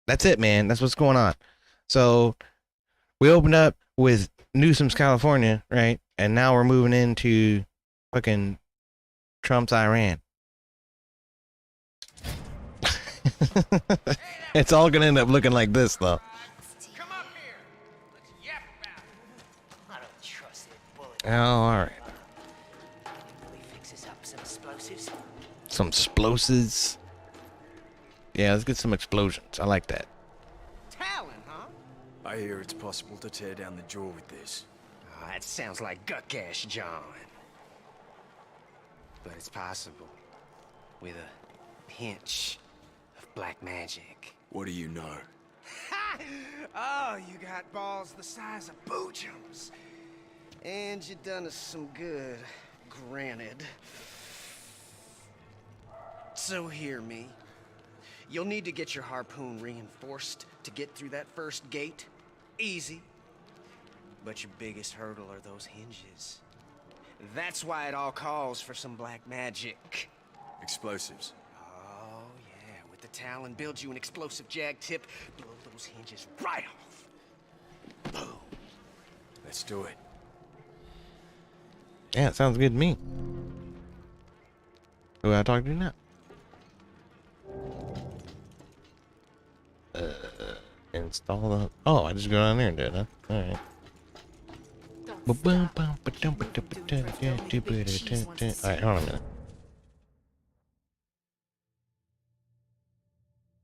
That's it, man. That's what's going on. So we opened up with Newscums, California, right? And now we're moving into fucking Trump's Iran. It's all gonna end up looking like this, though. Come up here. Let's yap about it. I don't trust it, bullet. Oh, all right. We fixes up some explosives. Some explosives. Yeah, let's get some explosions. I like that. Talon, huh? I hear it's possible to tear down the jaw with this. Oh, that sounds like gut gash, John. But it's possible. With a pinch of black magic. What do you know? Ha! Oh, you got balls the size of boojums. And you done us some good, granted. So hear me. You'll need to get your harpoon reinforced to get through that first gate. Easy. But your biggest hurdle are those hinges. That's why it all calls for some black magic. Explosives. Oh, yeah. With the Talon, build you an explosive jag tip, blow those hinges right off. Boom. Let's do it. Yeah, it sounds good to me. Who I talk to now? Install the. Oh, I just go down there and do it, huh? All right. All right, hold on a minute.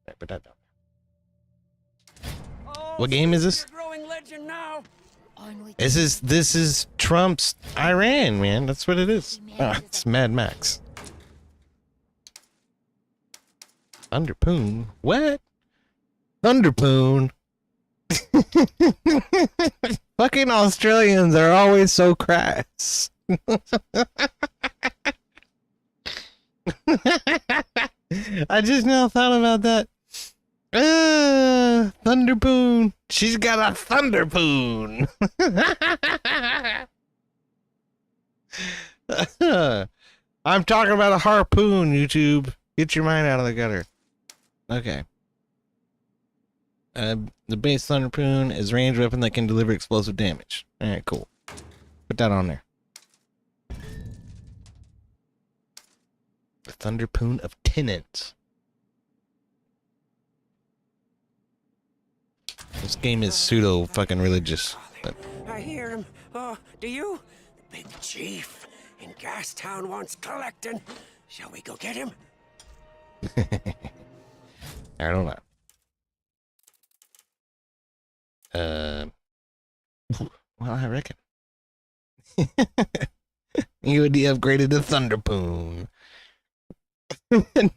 Right, put that down. What game is this? Growing legend now. This is Trump's Iran, man. That's what it is. Oh, it's Mad Max. Thunderpoon? What? Thunderpoon? Fucking Australians are always so crass. I just now thought about that. Thunderpoon. She's got a Thunderpoon. I'm talking about a harpoon, YouTube. Get your mind out of the gutter. Okay. The base Thunderpoon is a ranged weapon that can deliver explosive damage. Alright, cool. Put that on there. The Thunderpoon of Tenants. This game is pseudo fucking religious. But I hear him. Oh, do you? The big chief in Gastown wants collecting. Shall we go get him? I don't know. Well, I reckon. You would upgraded to Thunderpoon.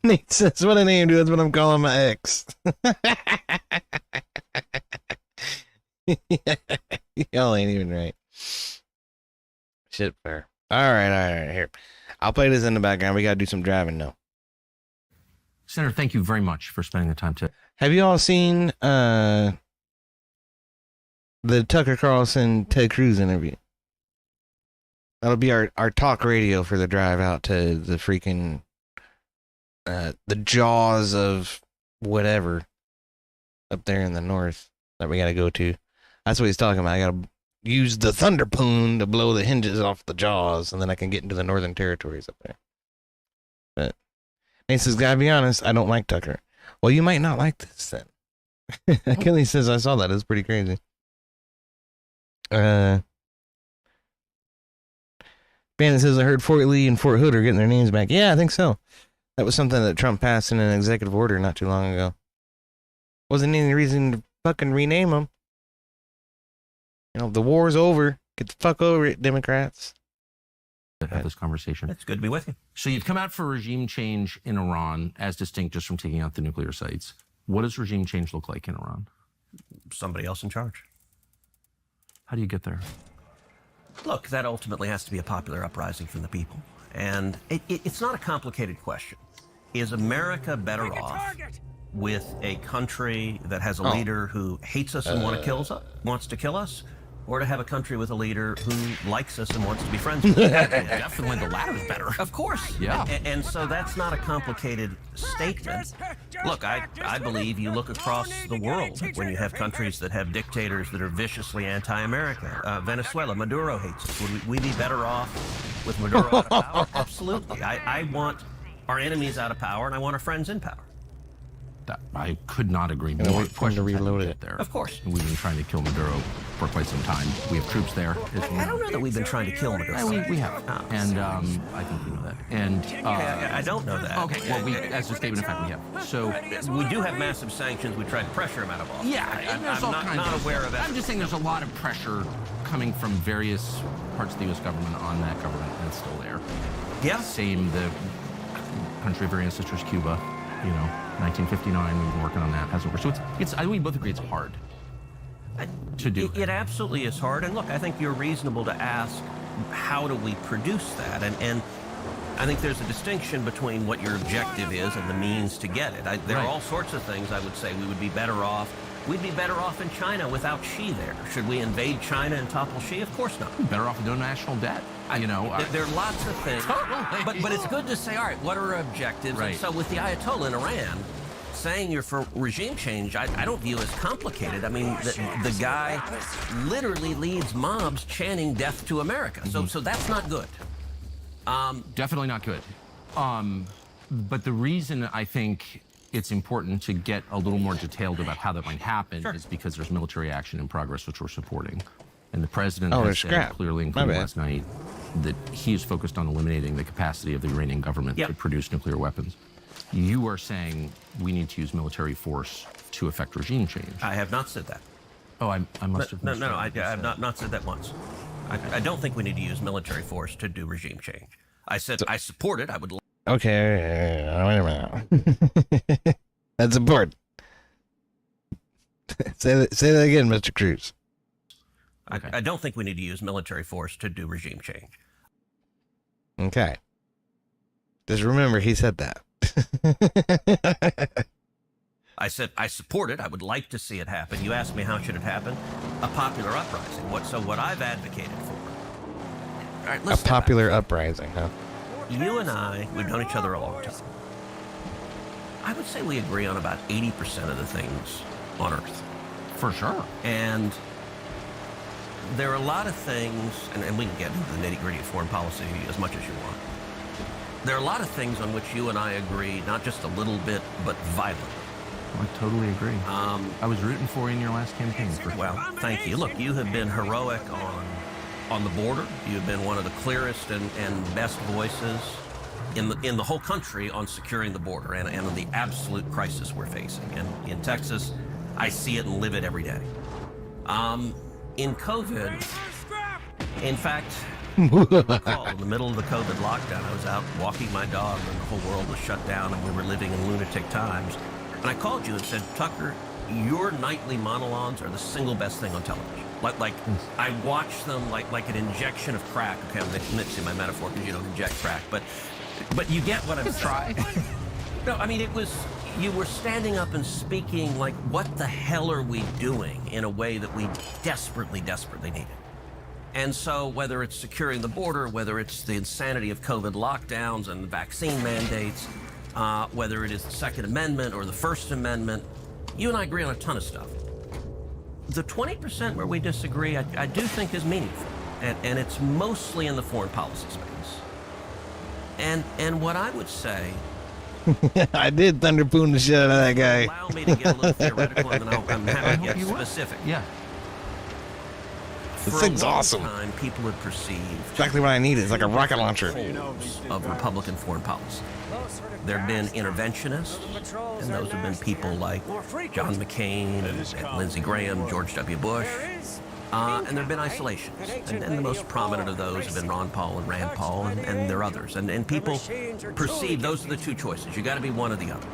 Nate says, what a name, dude. That's what I'm calling my ex. Y'all ain't even right. Shit, fair. Alright, here. I'll play this in the background. We gotta do some driving now. Senator, thank you very much for spending the time to. Have you all seen the Tucker Carlson Ted Cruz interview? That'll be our talk radio for the drive out to the freaking the jaws of whatever up there in the north that we gotta go to. That's what he's talking about. I gotta use the Thunderpoon to blow the hinges off the jaws, and then I can get into the northern territories up there. But he says, gotta be honest, I don't like Tucker. Well, you might not like this then. Kelly says, I saw that. It's pretty crazy. Bandit says, I heard Fort Lee and Fort Hood are getting their names back. Yeah, I think so. That was something that Trump passed in an executive order not too long ago. Wasn't any reason to fucking rename them. You know, the war's over. Get the fuck over it, Democrats. Have this conversation. It's good to be with you. So you've come out for regime change in Iran, as distinct just from taking out the nuclear sites. What does regime change look like in Iran? Somebody else in charge. How do you get there? Look, that ultimately has to be a popular uprising from the people. And it's not a complicated question. Is America better off with a country that has a leader who hates us and wants to kill us? or to have a country with a leader who likes us and wants to be friends with us. Definitely the latter is better. Of course. Yeah. And so that's not a complicated statement. Look, I believe you look across the world when you have countries that have dictators that are viciously anti-America. Venezuela, Maduro hates us. Would we be better off with Maduro out of power? Absolutely. I want our enemies out of power, and I want our friends in power. I could not agree more. Wait for him to reload it. There. Of course. We've been trying to kill Maduro for quite some time. We have troops there. I don't know that we've been trying to kill Maduro. We have. And I think we know that. And I don't know that. okay, well, as a statement of fact, we have. So We do have massive sanctions. We tried to pressure him out of office. yeah, I'm not aware of that. I'm just saying there's a lot of pressure coming from various parts of the U.S. government on that government, and it's still there. Yeah. Same, the country of our ancestors, Cuba, 1959, we've been working on that, hasn't worked. So it's I think we both agree it's hard to do. It absolutely is hard. And look, I think you're reasonable to ask, how do we produce that? And I think there's a distinction between what your objective is and the means to get it. There are all sorts of things I would say we would be better off. We'd be better off in China without Xi there. Should we invade China and topple Xi? Of course not. Better off with no national debt. There are lots of things. Totally. But it's good to say, all right, what are our objectives? Right. And so with the Ayatollah in Iran, saying you're for regime change, I don't view as complicated. I mean, the guy literally leads mobs chanting death to America. So that's not good. Definitely not good. But the reason I think it's important to get a little more detailed about how that might happen is because there's military action in progress, which we're supporting. And the president has said clearly, including last night, that he is focused on eliminating the capacity of the Iranian government to produce nuclear weapons. You are saying we need to use military force to effect regime change. I have not said that. Oh, I must have. No, I have not said that once. I don't think we need to use military force to do regime change. I said I support it. I would. Okay, wait a minute. That's important. Say that again, Mr. Cruz. I don't think we need to use military force to do regime change. Okay. Just remember, he said that. I said I support it. I would like to see it happen. You asked me how should it happen? A popular uprising. What I've advocated for. All right, A popular uprising, huh? You and I, we've known each other a long time. I would say we agree on about 80% of the things on Earth. For sure. And there are a lot of things, and we can get into the nitty-gritty of foreign policy as much as you want. There are a lot of things on which you and I agree, not just a little bit, but violently. I totally agree. I was rooting for you in your last campaign. Well, thank you. Look, you have been heroic on the border. You have been one of the clearest and best voices in the whole country on securing the border and on the absolute crisis we're facing. And in Texas, I see it and live it every day. In COVID, in fact, in the middle of the COVID lockdown, I was out walking my dog when the whole world was shut down and we were living in lunatic times. And I called you and said, Tucker, your nightly monologues are the single best thing on television. Like I watch them like an injection of crack. Okay, I'm mixing my metaphor because you don't inject crack, but you get what I'm saying. No, I mean, you were standing up and speaking like, what the hell are we doing, in a way that we desperately, desperately needed. And so whether it's securing the border, whether it's the insanity of COVID lockdowns and vaccine mandates, whether it is the Second Amendment or the First Amendment, you and I agree on a ton of stuff. The 20% where we disagree, I do think is meaningful, and it's mostly in the foreign policy space. And what I would say... I did THUNERPOON the shit out of that guy. Allow me to get a little theoretical, and then I'm happy to get specific. Yeah. This thing's awesome. Time, people have perceived Exactly what I need. It's like a rocket launcher. of Republican foreign policy. There have been interventionists, and those have been people like John McCain and Lindsey Graham, George W. Bush. And there have been isolationists, and the most prominent of those have been Ron Paul and Rand Paul, and there are others. And people perceive those are the two choices. You got to be one or the other.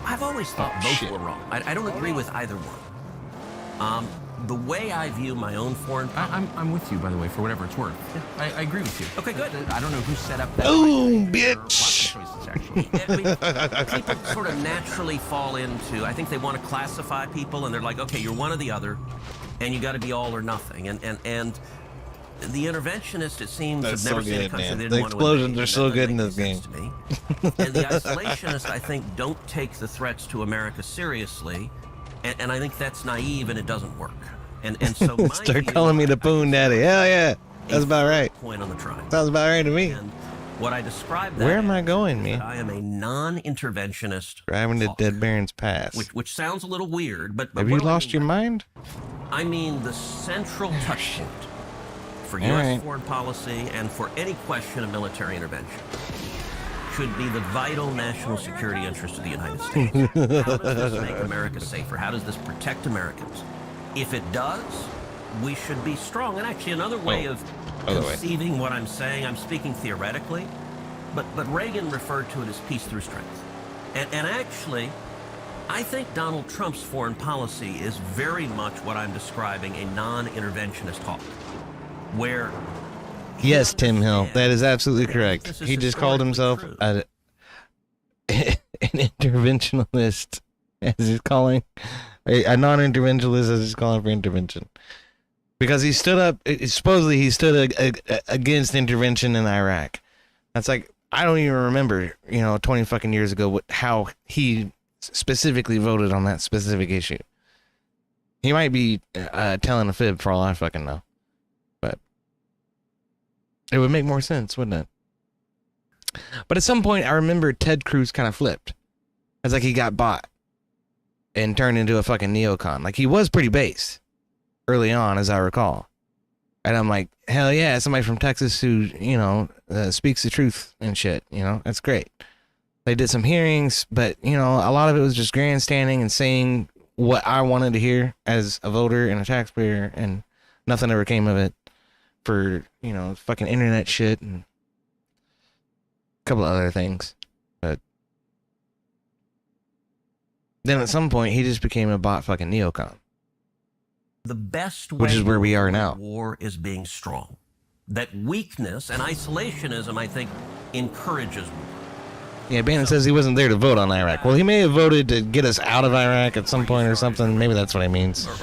I've always thought both were wrong. I don't agree with either one. The way I view my own foreign policy... I'm with you, by the way, for whatever it's worth. I agree with you. Okay, good. I don't know who set up that. Boom, bitch! Lots of choices, actually. I mean, people sort of naturally fall into... I think they want to classify people, and they're like, okay, you're one or the other. and you got to be all or nothing. And the interventionists, it seems, That's have never so seen a good, country man. they The didn't want to explosions invade. are so That good in doesn't this make sense to me. And the isolationists, I think, don't take the threats to America seriously, and I think that's naive and it doesn't work. And so my Start view, calling me the Poon Daddy. Hell yeah. That's about right. Point on the triangle. Sounds about right to me. And what I describe that Where am I as going, is man? that I am a non-interventionist. Driving to hawk, Dead Baron's Pass. which sounds a little weird, but Have what you do I lost mean your by mind? I mean the central touch point for All U.S. right. foreign policy and for any question of military intervention should be the vital national security interest of the United States. How does this make America safer? How does this protect Americans? If it does, we should be strong. And actually, another way of conceiving what I'm saying, I'm speaking theoretically, but Reagan referred to it as peace through strength. And actually, I think Donald Trump's foreign policy is very much what I'm describing, a non-interventionist hawk, where Yes, Tim Hill. That is absolutely this correct. is He just called himself historically an interventionalist, as he's calling. A non-interventionalist, as he's calling for intervention. Because he stood up, supposedly he stood against intervention in Iraq. That's like, I don't even remember, 20 fucking years ago, how he specifically voted on that specific issue. He might be telling a fib for all I fucking know. But it would make more sense, wouldn't it? But at some point, I remember Ted Cruz kind of flipped. It's like he got bought and turned into a fucking neocon. Like, he was pretty base early on, as I recall. And I'm like, hell yeah, somebody from Texas who, speaks the truth and shit, that's great. They did some hearings, but, a lot of it was just grandstanding and saying what I wanted to hear as a voter and a taxpayer, and nothing ever came of it for, fucking internet shit and a couple of other things. But then at some point, he just became a bot fucking neocon. the best way Which is where we are to now. avoid war is being strong. That weakness and isolationism, I think, encourages war. Yeah, Bannon says he wasn't there to vote on Iraq. Well, he may have voted to get us out of Iraq at some point or something. Maybe that's what he means. Look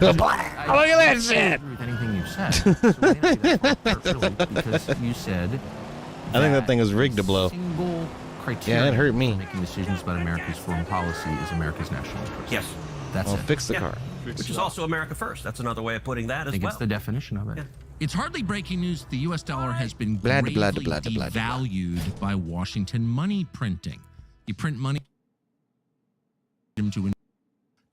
at that shit! With anything you've said. So really, because you said I think that thing was rigged to blow. Single criteria Yeah, it hurt me. for making decisions about America's foreign policy is America's national interest. Yes. That's Well, it. fix the Yeah. car. Which is also America first. That's another way of putting that I as think well. it's the definition of it. Yeah. It's hardly breaking news that the U.S. dollar has been Blah, greatly blah, blah, blah, blah, blah. devalued by Washington money printing. You print money to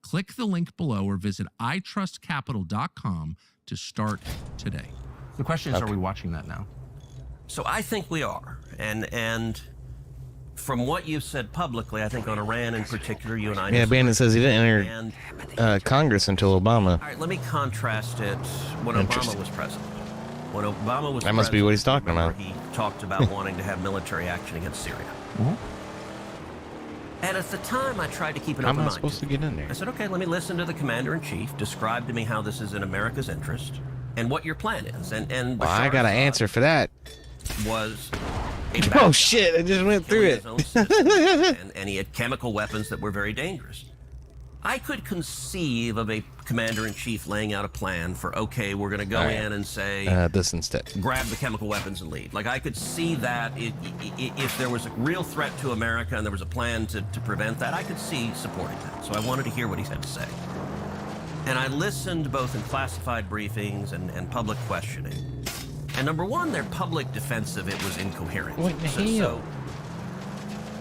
click the link below or visit itrustcapital.com to start today. The question is, are we watching that now? So I think we are. And from what you've said publicly, I think on Iran in particular, you and I... Yeah, Bannon says he didn't And, enter Congress until Obama. all right, let me contrast it when Obama Interesting. was president. When Obama was That must be what he's talking remember, about. He talked about wanting to have military action against Syria. And at the time, I tried to keep an How open am I mind. supposed to get in there? I said, okay, let me listen to the commander-in-chief, describe to me how this is in America's interest, and what your plan is. And Well, I Bashar got an Assad answer for that. was a Oh, bad shit. I just went through killing it. his own citizens, and he had chemical weapons that were very dangerous. I could conceive of a commander-in-chief laying out a plan for, okay, we're going to go All right. in and say, This instead. grab the chemical weapons and leave. Like, I could see that if there was a real threat to America and there was a plan to prevent that, I could see supporting that. So I wanted to hear what he had to say. And I listened both in classified briefings and public questioning. And number one, their public defense of it was incoherent. What in the hell? So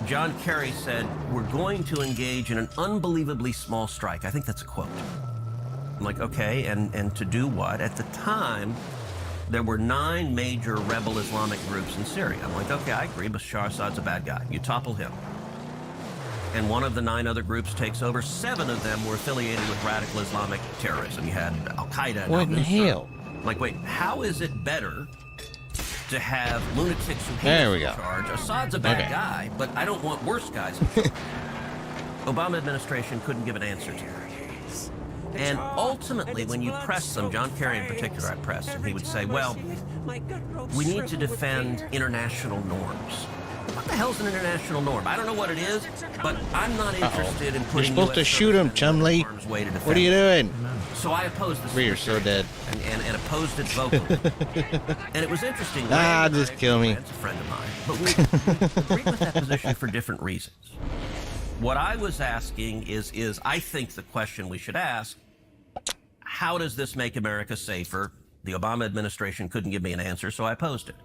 John Kerry said, we're going to engage in an unbelievably small strike. I think that's a quote. I'm like, okay, and to do what? At the time, there were 9 major rebel Islamic groups in Syria. I'm like, okay, I agree, Bashar Assad's a bad guy. You topple him. And one of the 9 other groups takes over. 7 of them were affiliated with radical Islamic terrorism. You had Al-Qaeda and What in the Al-Nusra. hell? I'm like, wait, how is it better to have lunatics who hate There us we in go. charge? Assad's a bad Okay. guy, but I don't want worse guys in charge. Obama administration couldn't give an answer to it. And ultimately, when you press them, John Kerry in particular, I pressed him, he would say, well, we need to defend international norms. What the hell's an international norm? I don't know what it is, but I'm not interested in You're putting supposed to US shoot him, servicemen in Chumley. harm's way to defend What are you doing? So I opposed this. You're so dead. And opposed it vocally. And it was interesting. Just kill me. That's a friend of mine. But we agreed with that position for different reasons. What I was asking is I think the question we should ask, how does this make America safer? The Obama administration couldn't give me an answer, so I opposed it.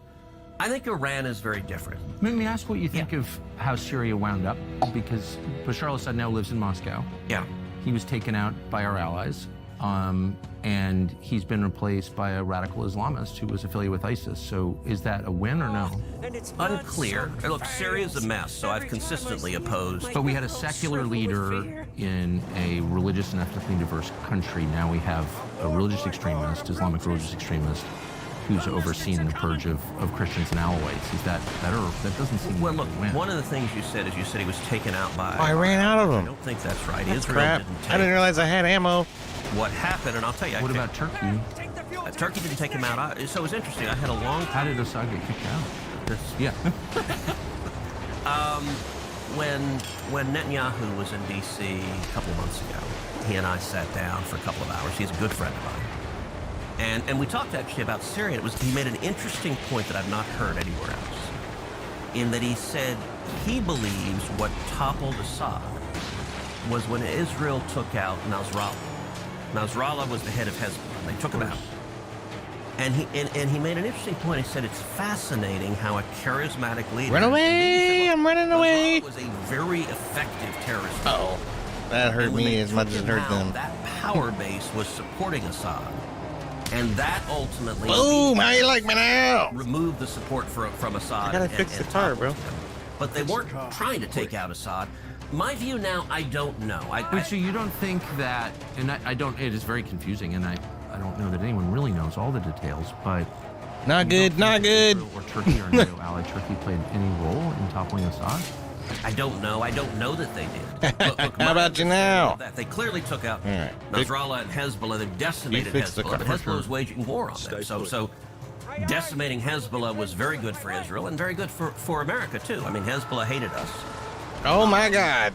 I think Iran is very different. Let me ask what you think of how Syria wound up, because Bashar al-Assad now lives in Moscow. Yeah. He was taken out by our allies, and he's been replaced by a radical Islamist who was affiliated with ISIS. So is that a win or no? Unclear. Look, Syria's a mess, so I've consistently opposed. But we had a secular leader in a religious and ethnically diverse country. Now we have a religious extremist, Islamic religious extremist, who's overseen the purge of Christians and Alawites. Is that better? That doesn't seem Well, like look, a win. one of the things you said is you said he was taken out by... I ran out of I them. don't think that's right. That's Israel crap. didn't take... I didn't realize I had ammo. What happened, and I'll tell you... What about Turkey? Turkey didn't take him out. So it was interesting. I had a long... How did Assad get kicked out? Yeah. When Netanyahu was in D.C. a couple of months ago, he and I sat down for a couple of hours. He's a good friend of mine. And we talked actually about Syria. He made an interesting point that I've not heard anywhere else, in that he said he believes what toppled Assad was when Israel took out Nasrallah. Nasrallah was the head of Hezbollah. They took him out. And he made an interesting point. He said it's fascinating how a charismatic leader... Run away! I'm running away! ...was a very effective terrorist. Uh-oh. That hurt me as much as it hurt them. That power base was supporting Assad. And that ultimately... Boom! How you like me now? ...removed the support from Assad. I gotta fix the car, bro. But they weren't trying to take out Assad. My view now, I don't know. Wait, so you don't think that... And I don't... It is very confusing, and I don't know that anyone really knows all the details, but... Not good, not good. Israel or Turkey or NATO ally Turkey played any role in toppling Assad? I don't know. I don't know that they did. Look, How about you now? that they clearly took out right. Nasrallah and Hezbollah. They decimated fixed the Hezbollah, but car. Hezbollah was waging war on them. So decimating Hezbollah was very good for Israel and very good for America, too. I mean, Hezbollah hated us. Oh, my God.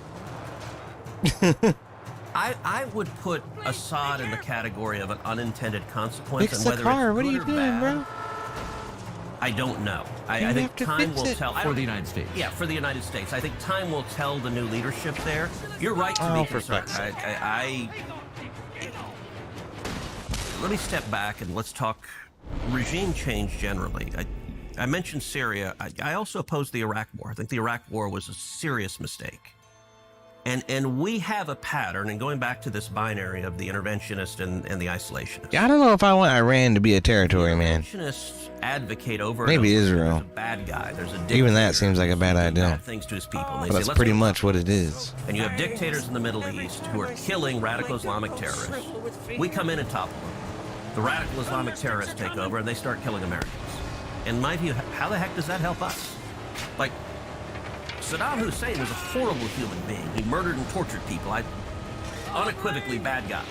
I would put Assad in the category of an unintended consequence. Fix and the whether car. it's What are good you or doing, bad, bro? I don't know. I You think have to time fix will it. tell. For the United States. Yeah, for the United States. I think time will tell the new leadership there. You're right to Oh, be for concerned. fuck's sake. Let me step back and let's talk regime change generally. I mentioned Syria. I also opposed the Iraq War. I think the Iraq War was a serious mistake. And we have a pattern, and going back to this binary of the interventionist and the isolationist. Yeah, I don't know if I want Iran to be a territory, man. Interventionists advocate over and Maybe over, Israel. There's a bad guy. There's a dictator. Even that seems like a bad who's doing idea. Bad things to his people. And they But say, that's "Let's pretty go." much what it is. And you have dictators in the Middle East who are killing radical Islamic terrorists. We come in and topple them. The radical Islamic terrorists take over and they start killing Americans. In my view, how the heck does that help us? Like, Saddam Hussein was a horrible human being. He murdered and tortured people. Unequivocally bad guy.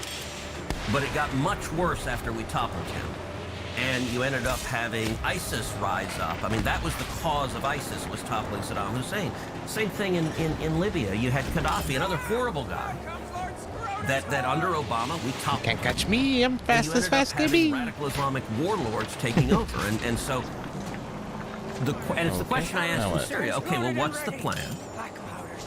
But it got much worse after we toppled him. And you ended up having ISIS rise up. I mean, that was the cause of ISIS, was toppling Saddam Hussein. Same thing in Libya. You had Gaddafi, another horrible guy. That under Obama, we toppled Can't him. catch me. I'm And fast you as ended up fast can having be. radical Islamic warlords taking over. And so, it's the question I asked Now in what? Syria. Okay, well, what's the plan?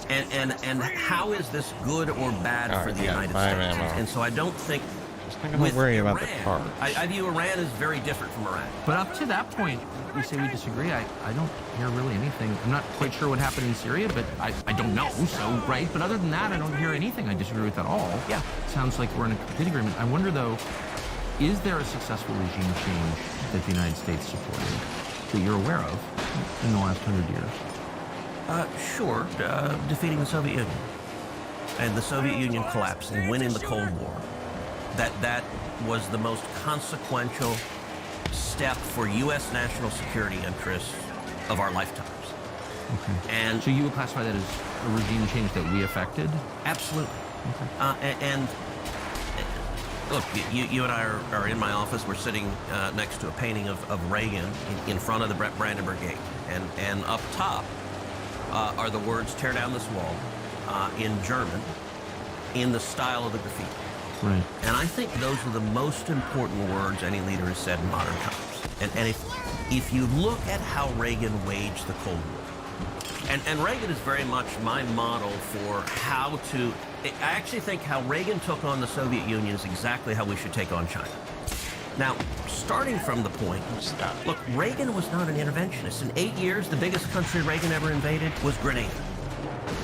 And how is this good or bad All for right, the yeah, United fire States? ammo. And so I don't think Just not gonna worry about the car. I view Iran as very different from Iraq. But up to that point, we say we disagree. I don't hear really anything. I'm not quite sure what happened in Syria, but I don't know, so, right? But other than that, I don't hear anything I disagree with at all. Yeah. Sounds like we're in a complete agreement. I wonder, though, is there a successful regime change that the United States supported that you're aware of in the last 100 years? Sure, defeating the Soviet Union. And the Soviet Union collapsing, winning the Cold War. That was the most consequential step for U.S. national security interests of our lifetimes. Okay. And So you would classify that as a regime change that we affected? absolutely. Okay. And look, you and I are in my office. We're sitting next to a painting of Reagan in front of the Brandenburg Gate. And up top are the words, "Tear down this wall," in German, in the style of the graffiti. Right. And I think those are the most important words any leader has said in modern times. And if you look at how Reagan waged the Cold War, and Reagan is very much my model for how to, I actually think how Reagan took on the Soviet Union is exactly how we should take on China. Now, starting from the point, look, Reagan was not an interventionist. In 8 years, the biggest country Reagan ever invaded was Grenada.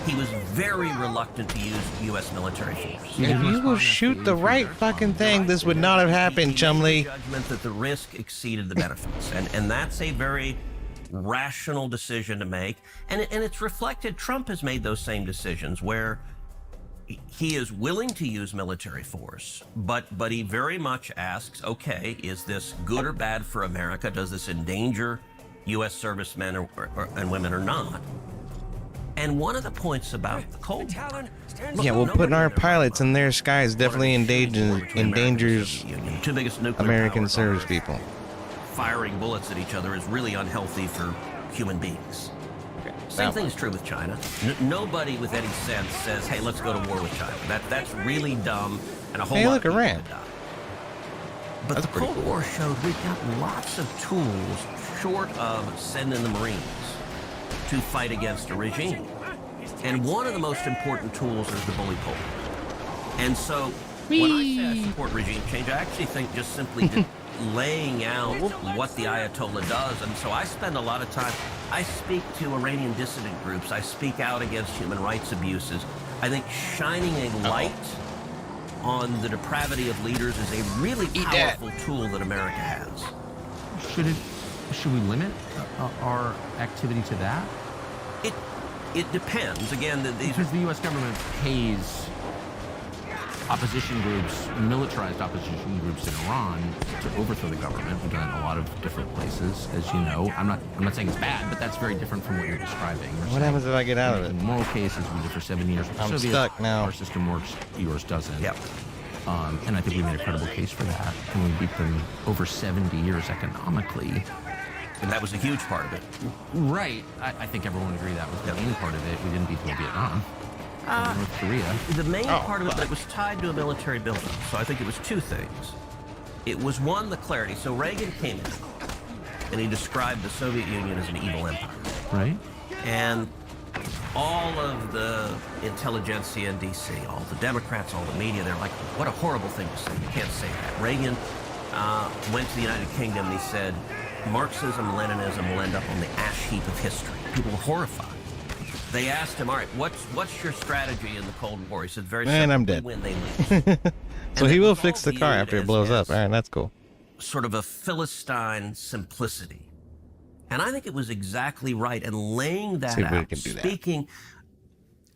He was very reluctant to use U.S. military force. If you will shoot the right fucking thing, this would not have happened, Chumley. Judgment that the risk exceeded the benefits, and that's a very rational decision to make, and it's reflected. Trump has made those same decisions where he is willing to use military force, but he very much asks, okay, is this good or bad for America? Does this endanger U.S. servicemen and women or not? And one of the points about the Cold War, Yeah, well, putting our pilots in their skies definitely endangers two biggest nuclear American powers service on Earth. people. Firing bullets at each other is really unhealthy for human beings. Same thing is true with China. Nobody with any sense says, hey, let's go to war with China. That's really dumb, and a whole Hey, lot look, of people Iran. would die. But That's the pretty Cold War showed we've got lots of tools short of sending the Marines to fight against a regime. And one of the most important tools is the bully pulpit. And so when I say I support regime change, I actually think just simply laying out what the Ayatollah does. And so I spend a lot of time, I speak to Iranian dissident groups, I speak out against human rights abuses. I think shining a light on the depravity of leaders is a really powerful tool that America has. Should we limit our activity to that? It depends. Again, Because the U.S. government pays opposition groups, militarized opposition groups in Iran to overthrow the government. We've done it in a lot of different places, as you know. I'm not saying it's bad, but that's very different from what you're describing. What happens if I get out of it? In moral cases, we did for 7 years. I'm Soviets, stuck now. Our system works, yours doesn't. Yep. And I think we made a credible case for that. And we beat them over 70 years economically. And that was a huge part of it. Right. I think everyone would agree that was the main part of it. We didn't beat them in Vietnam. North Korea. The main part of it, but it was tied to a military buildup. So I think it was two things. It was one, the clarity. So Reagan came in, and he described the Soviet Union as an evil empire. Right. And all of the intelligentsia in D.C., all the Democrats, all the media, they're like, what a horrible thing to say. You can't say that. Reagan went to the United Kingdom and he said, Marxism, Leninism will end up on the ash heap of history. People were horrified. They asked him, all right, what's your strategy in the Cold War? He said, very simple. Man, I'm dead. When they lose. So he will fix the car after it blows up. All right, that's cool. Sort of a Philistine simplicity. And I think it was exactly right. And laying that See if we out, can do that. speaking...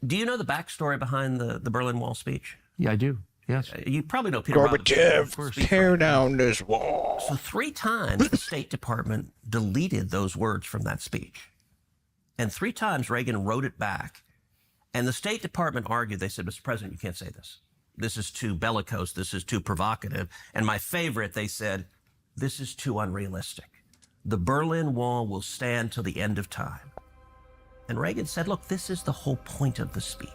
Do you know the backstory behind the Berlin Wall speech? Yeah, I do. Yes. You probably know Peter Gorbachev, tear down this wall. So 3 times the State Department deleted those words from that speech. And 3 times Reagan wrote it back. And the State Department argued, they said, Mr. President, you can't say this. This is too bellicose. This is too provocative. And my favorite, they said, this is too unrealistic. The Berlin Wall will stand till the end of time. And Reagan said, look, this is the whole point of the speech.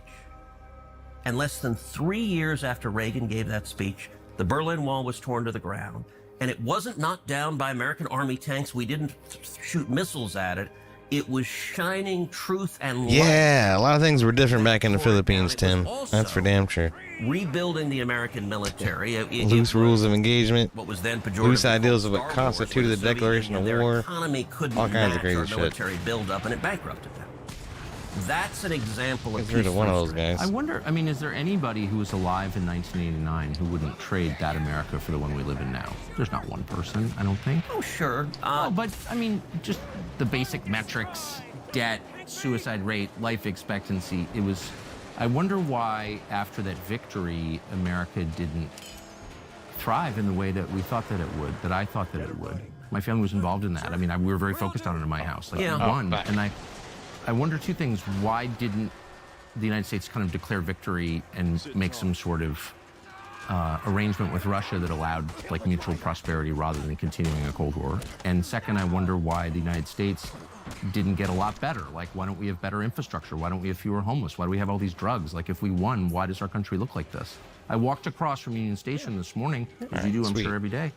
And less than 3 years after Reagan gave that speech, the Berlin Wall was torn to the ground. And it wasn't knocked down by American Army tanks. We didn't shoot missiles at it. It was shining truth and light. Yeah, a lot of things were different back in the Philippines, Tim. That's for damn sure. Rebuilding the American military. Loose rules of engagement, What was then pejorative loose ideas of called what Star Wars, constituted where the Soviet Declaration of Union, War. Their economy couldn't All kinds of match crazy our shit. military buildup, and it bankrupted them. That's an example of Get rid of peace one of first. those guys. I wonder, I mean, is there anybody who was alive in 1989 who wouldn't trade that America for the one we live in now? There's not one person, I don't think. Oh, sure. But, I mean, just the basic metrics, debt, suicide rate, life expectancy, it was... I wonder why, after that victory, America didn't thrive in the way that we thought that it would, that I thought that it would. My family was involved in that. I mean, we were very focused on it in my house. Like, Yeah. we won, and I wonder 2 things. Why didn't the United States kind of declare victory and make some sort of arrangement with Russia that allowed like mutual prosperity rather than continuing a Cold War. And second, I wonder why the United States didn't get a lot better. Like, why don't we have better infrastructure? Why don't we have fewer homeless? Why do we have all these drugs? Like, if we won, why does our country look like this? I walked across from Union Station this morning, as you do, I'm sure, every day.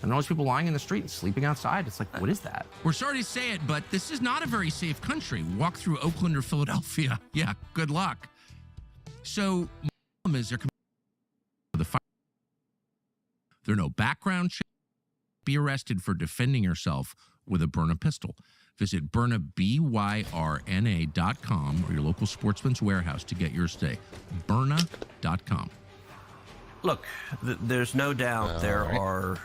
And all these people lying in the street and sleeping outside. It's like, what is that? We're sorry to say it, but this is not a very safe country. Walk through Oakland or Philadelphia. Yeah, good luck. So, my problem is there are no background checks. Be arrested for defending yourself with a Byrna pistol. Visit Byrna, BYRNA.com or your local Sportsman's Warehouse to get yours today. Byrna.com. Look, there's no doubt there are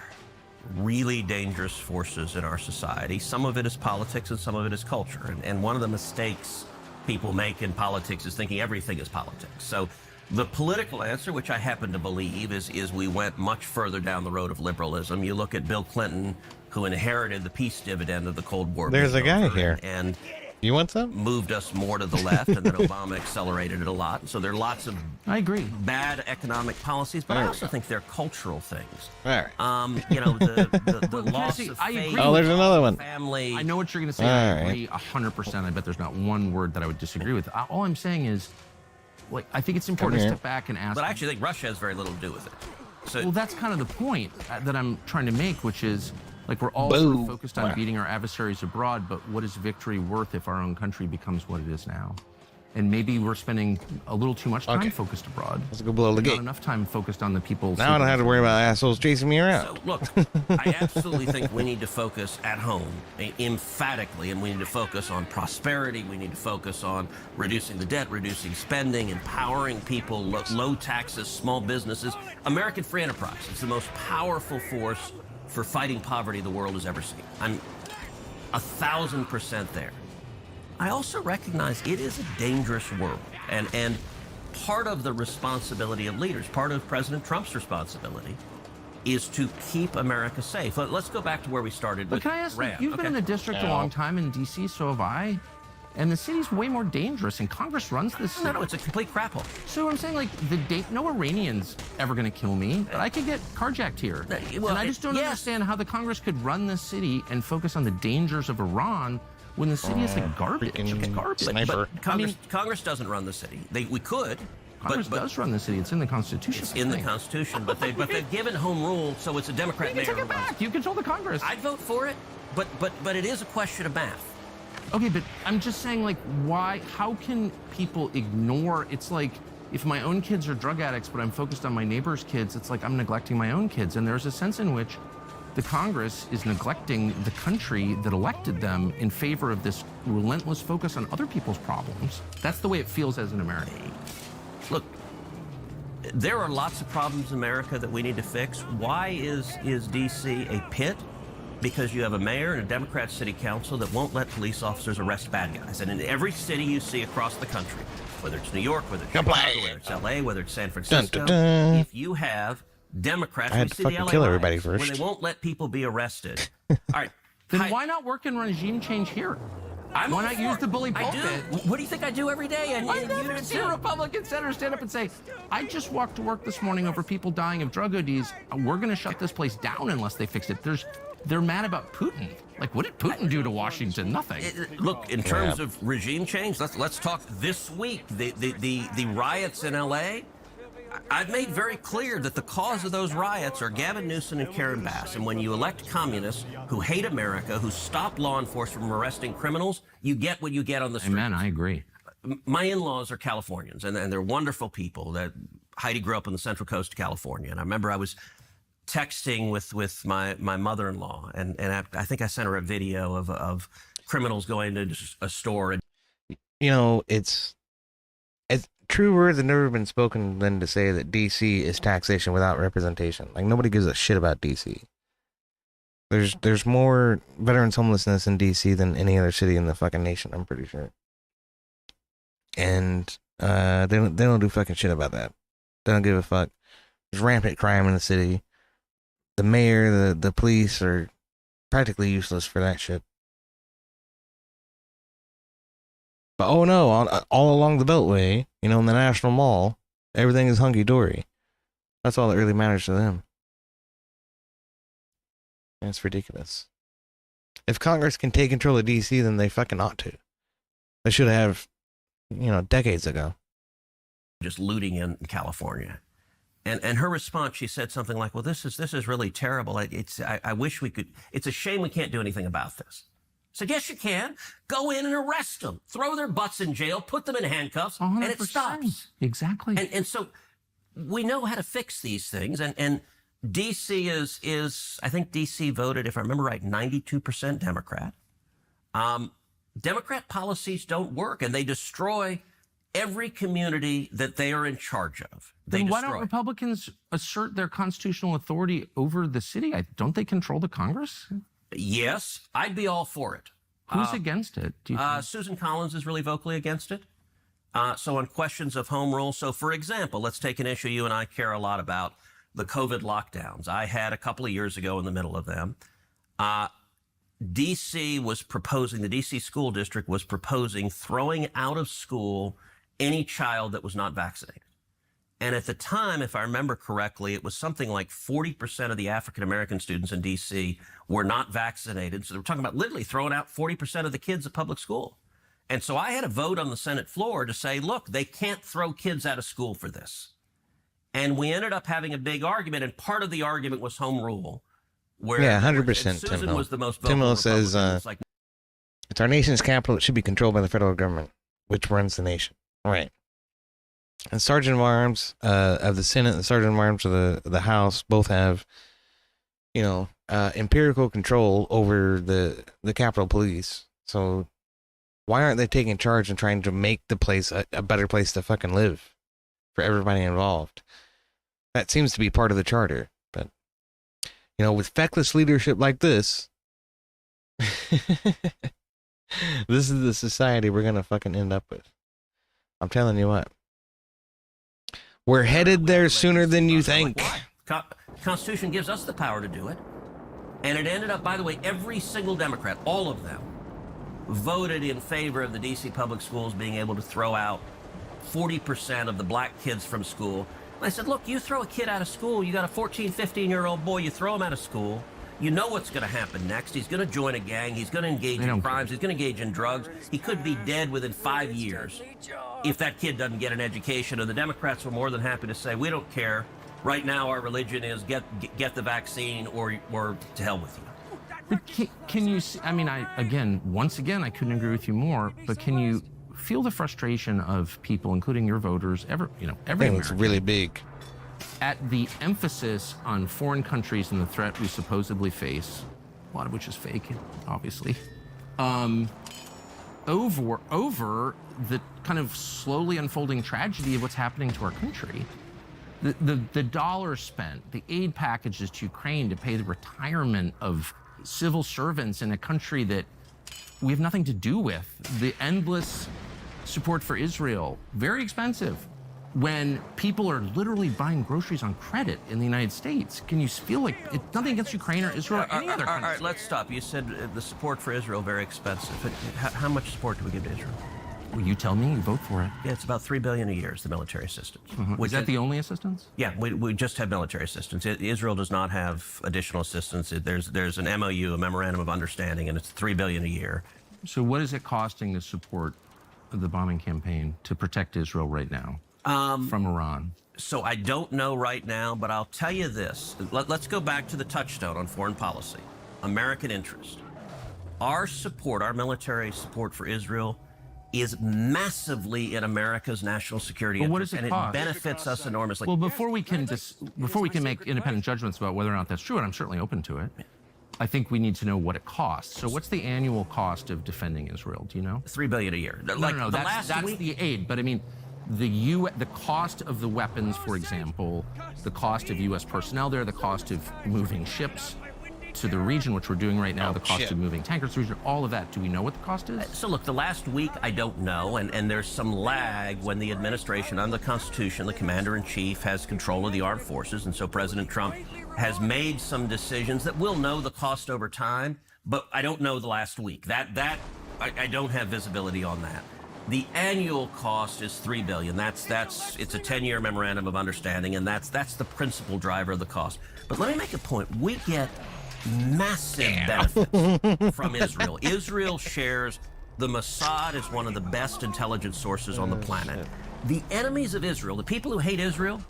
really dangerous forces in our society. Some of it is politics and some of it is culture. And one of the mistakes people make in politics is thinking everything is politics. So the political answer, which I happen to believe, is we went much further down the road of liberalism. You look at Bill Clinton, who inherited the peace dividend of the Cold War. There's a guy here. And you want some? Moved us more to the left, and then Obama accelerated it a lot. So there are lots of I agree bad economic policies, but I also think they're cultural things. All right. You know, the loss of I faith, agree. Oh, there's another one. family. I know what you're going to say. I agree 100%. I bet there's not one word that I would disagree with. All I'm saying is, like, I think it's important to step back and ask. But I actually think Russia has very little to do with it. So, well, that's kind of the point that I'm trying to make, which is, like, we're all sort of focused on beating our adversaries abroad, but what is victory worth if our own country becomes what it is now? And maybe we're spending a little too much time focused abroad. Let's go blow the gate. Not enough time focused on the people. Now I don't have to worry about assholes chasing me around. So, look, I absolutely think we need to focus at home emphatically, and we need to focus on prosperity. We need to focus on reducing the debt, reducing spending, empowering people, low taxes, small businesses. American free enterprise is the most powerful force for fighting poverty the world has ever seen. I'm 1,000% there. I also recognize it is a dangerous world, and part of the responsibility of leaders, part of President Trump's responsibility, is to keep America safe. Let's go back to where we started. But with can I ask, Ram. you've been in the district a long time in D.C., so have I, and the city's way more dangerous, and Congress runs this city. No, it's a complete crap hole. So I'm saying, like, no Iranian's ever going to kill me, but I could get carjacked here. Well, and I just don't understand how the Congress could run this city and focus on the dangers of Iran when the city is like garbage. It's garbage. Sniper. But Congress doesn't run the city. We could. Congress does run the city. It's in the Constitution. It's in the Constitution, but they've given home rule, so it's a Democrat mayor. Take it back. You control the Congress. I'd vote for it, but it is a question of math. Okay, but I'm just saying, like, why? How can people ignore? It's like, if my own kids are drug addicts, but I'm focused on my neighbor's kids, it's like I'm neglecting my own kids. And there's a sense in which the Congress is neglecting the country that elected them in favor of this relentless focus on other people's problems. That's the way it feels as an American. Look, there are lots of problems in America that we need to fix. Why is D.C. a pit? Because you have a mayor and a Democrat city council that won't let police officers arrest bad guys. And in every city you see across the country, whether it's New York, whether it's Chicago, whether it's L.A., whether it's San Francisco, if you have Democrats, I had to fucking kill everybody first. Where they won't let people be arrested. All right. Then why not work in regime change here? Why not use the bully pulpit? What do you think I do every day? And I never see a Republican senator stand up and say, I just walked to work this morning over people dying of drug ODs. We're going to shut this place down unless they fix it. They're mad about Putin. Like, what did Putin do to Washington? Nothing. Look, in terms of regime change, let's talk this week. The riots in L.A., I've made very clear that the cause of those riots are Gavin Newsom and Karen Bass. And when you elect communists who hate America, who stop law enforcement from arresting criminals, you get what you get on the street. Amen, I agree. My in-laws are Californians, and they're wonderful people. Heidi grew up on the Central Coast of California, and I remember I was texting with my mother-in-law, and I think I sent her a video of criminals going to a store. And you know, it's true words have never been spoken than to say that DC is taxation without representation. Like, nobody gives a shit about DC. There's more veterans homelessness in DC than any other city in the fucking nation, I'm pretty sure. And they don't do fucking shit about that. They don't give a fuck. There's rampant crime in the city. The mayor, the police are practically useless for that shit. But oh no, all along the Beltway, you know, in the National Mall, everything is hunky-dory. That's all that really matters to them. And it's ridiculous. If Congress can take control of DC, then they fucking ought to. They should have, decades ago. Just looting in California. And her response, she said something like, well, this is really terrible. I wish we could. It's a shame we can't do anything about this. I said, yes, you can. Go in and arrest them. Throw their butts in jail. Put them in handcuffs. 100%. And it stops. Exactly. And so we know how to fix these things. And D.C. is, I think D.C. voted, if I remember right, 92% Democrat. Democrat policies don't work, and they destroy every community that they are in charge of. Then why don't Republicans assert their constitutional authority over the city? Don't they control the Congress? Yes, I'd be all for it. Who's against it? Do you think? Susan Collins is really vocally against it. So on questions of home rule, so for example, let's take an issue you and I care a lot about, the COVID lockdowns. I had a couple of years ago in the middle of them. D.C. was proposing, the D.C. school district was proposing throwing out of school any child that was not vaccinated. And at the time, if I remember correctly, it was something like 40% of the African-American students in D.C. were not vaccinated. So they were talking about literally throwing out 40% of the kids at public school. And so I had a vote on the Senate floor to say, look, they can't throw kids out of school for this. And we ended up having a big argument, and part of the argument was home rule. Where 100%. Susan was the most Tim vocal Hill says like, it's our nation's capital. It should be controlled by the federal government, which runs the nation. Right. And Sergeant of Arms of the Senate and the Sergeant of Arms of the House both have, empirical control over the Capitol Police. So why aren't they taking charge and trying to make the place a better place to fucking live for everybody involved? That seems to be part of the charter. But, with feckless leadership like this, this is the society we're going to fucking end up with. I'm telling you what. We're headed there sooner than you think. Constitution gives us the power to do it. And it ended up, by the way, every single Democrat, all of them, voted in favor of the D.C. public schools being able to throw out 40% of the black kids from school. And I said, look, you throw a kid out of school, you got a 14, 15-year-old boy, you throw him out of school, you know what's going to happen next. He's going to join a gang, he's going to engage in crimes, he's going to engage in drugs. He could be dead within 5 years if that kid doesn't get an education. And the Democrats were more than happy to say, we don't care. Right now our religion is get the vaccine or to hell with you. But can you see, once again, I couldn't agree with you more, but can you feel the frustration of people, including your voters, every American, it's really big, at the emphasis on foreign countries and the threat we supposedly face, a lot of which is fake, obviously, over the kind of slowly unfolding tragedy of what's happening to our country. The dollars spent, the aid packages to Ukraine to pay the retirement of civil servants in a country that we have nothing to do with, the endless support for Israel, very expensive, when people are literally buying groceries on credit in the United States. Can you feel like it's nothing against Ukraine or Israel or any other country? All right, let's stop. You said the support for Israel very expensive. How much support do we give to Israel? Well, you tell me, you vote for it. Yeah, it's about $3 billion a year is the military assistance. Mm-hmm. Is that the only assistance? Yeah, we just have military assistance. Israel does not have additional assistance. There's an MOU, a memorandum of understanding, and it's $3 billion a year. So what is it costing to support the bombing campaign to protect Israel right now from Iran? So I don't know right now, but I'll tell you this. Let's go back to the touchstone on foreign policy, American interest. Our support, our military support for Israel is massively in America's national security But interest, what does it and cost? it benefits us enormously. Well, before we can make independent judgments about whether or not that's true, and I'm certainly open to it, I think we need to know what it costs. So what's the annual cost of defending Israel? Do you know? $3 billion a year. No, that's the aid. But I mean, the cost of the weapons, for example, the cost of U.S. personnel there, the cost of moving ships to the region, which we're doing right now, the cost of moving tankers to the region, all of that. Do we know what the cost is? So look, the last week, I don't know, and there's some lag when the administration, under the Constitution, the commander-in-chief has control of the armed forces, and so President Trump has made some decisions that we'll know the cost over time, but I don't know the last week. I don't have visibility on that. The annual cost is $3 billion. It's a 10-year memorandum of understanding, and that's the principal driver of the cost. But let me make a point. We get massive benefits from Israel. Israel shares. The Mossad is one of the best intelligence sources on the planet. The enemies of Israel, the people who hate Israel,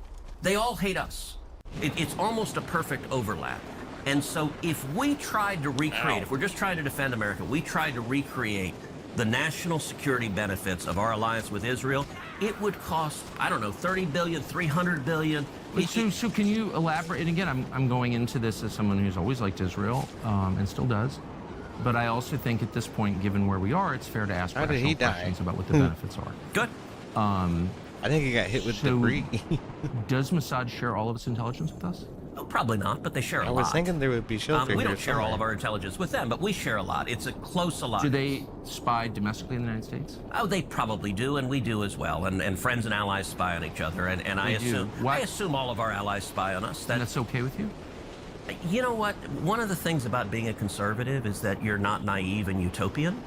they all hate us. It's almost a perfect overlap. And so if we tried to recreate, if we're just trying to defend America, we tried to recreate the national security benefits of our alliance with Israel, it would cost, I don't know, $30 billion, $300 billion. So can you elaborate? And again, I'm going into this as someone who's always liked Israel and still does. But I also think at this point, given where we are, it's fair to ask rational questions about what the benefits are. Good. I think he got hit with debris. Does Mossad share all of its intelligence with us? Oh, probably not, but they share a lot. I was thinking there would be shelter We here don't share all somewhere. of our intelligence with them, but we share a lot. It's a close alliance. Do they spy domestically in the United States? Oh, they probably do, and we do as well. And friends and allies spy on each other, and I assume all of our allies spy on us. And that's okay with you? You know what? One of the things about being a conservative is that you're not naive and utopian.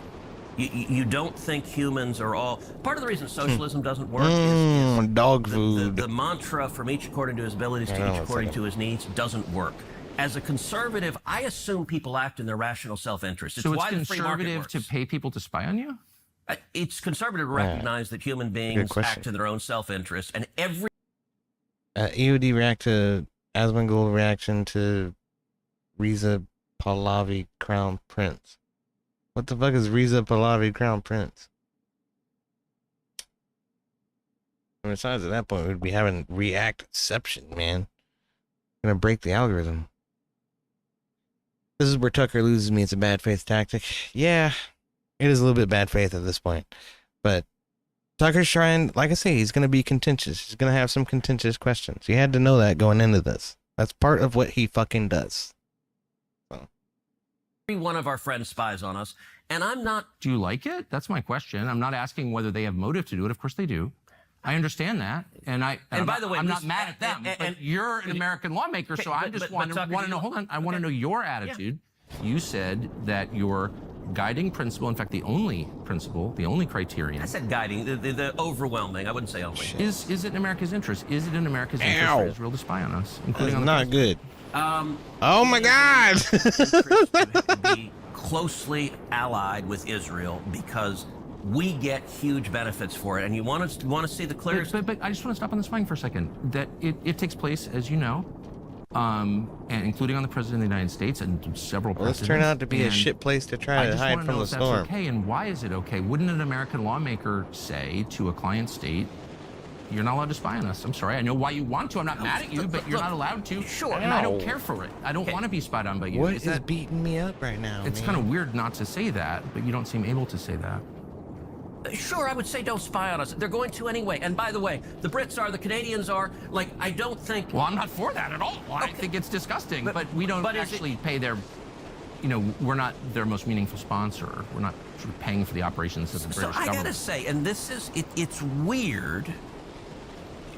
You don't think humans are all... Part of the reason socialism doesn't work is dog food. The mantra from each according to his abilities to each according to his needs doesn't work. As a conservative, I assume people act in their rational self-interest. So it's conservative to pay people to spy on you? It's conservative to recognize that human beings act in their own self-interest, and every... EOD react to Asmongold reaction to Reza Pahlavi Crown Prince. What the fuck is Reza Pahlavi Crown Prince? And besides, at that point, we'd be having reactception, man. Gonna break the algorithm. This is where Tucker loses me. It's a bad faith tactic. Yeah, it is a little bit bad faith at this point. But Tucker's trying, like I say, he's gonna be contentious. He's gonna have some contentious questions. You had to know that going into this. That's part of what he fucking does. Every one of our friends spies on us, and I'm not... Do you like it? That's my question. I'm not asking whether they have motive to do it. Of course they do. I understand that, and by the way, I'm not mad at them. But you're an American lawmaker, so I just want to know. Hold on, I want to know your attitude. Yeah. You said that your guiding principle, in fact, the only principle, the only criterion. I said guiding, the overwhelming. I wouldn't say only. Is it in America's interest? Is it in America's interest for Israel to spy on us, including on the not good. Oh my God! To be closely allied with Israel because we get huge benefits for it, and you want to see the clearest. But I just want to stop on the spying for a second. That it takes place, as you know, and including on the president of the United States and several presidents. This turned out to be a shit place to try to hide from the storm. That's okay, and why is it okay? Wouldn't an American lawmaker say to a client state, "You're not allowed to spy on us"? I'm sorry. I know why you want to. I'm not mad at you, but you're not allowed to. Sure. And I don't care for it. I don't want to be spied on by you. What is beating me up right now? It's kind of weird not to say that, but you don't seem able to say that. Sure, I would say don't spy on us. They're going to anyway. And by the way, the Brits are, the Canadians are. Like, I don't think... Well, I'm not for that at all. I think it's disgusting. But we don't actually pay their... You know, we're not their most meaningful sponsor. We're not sort of paying for the operations of the British government. So I gotta say, and this is... It's weird...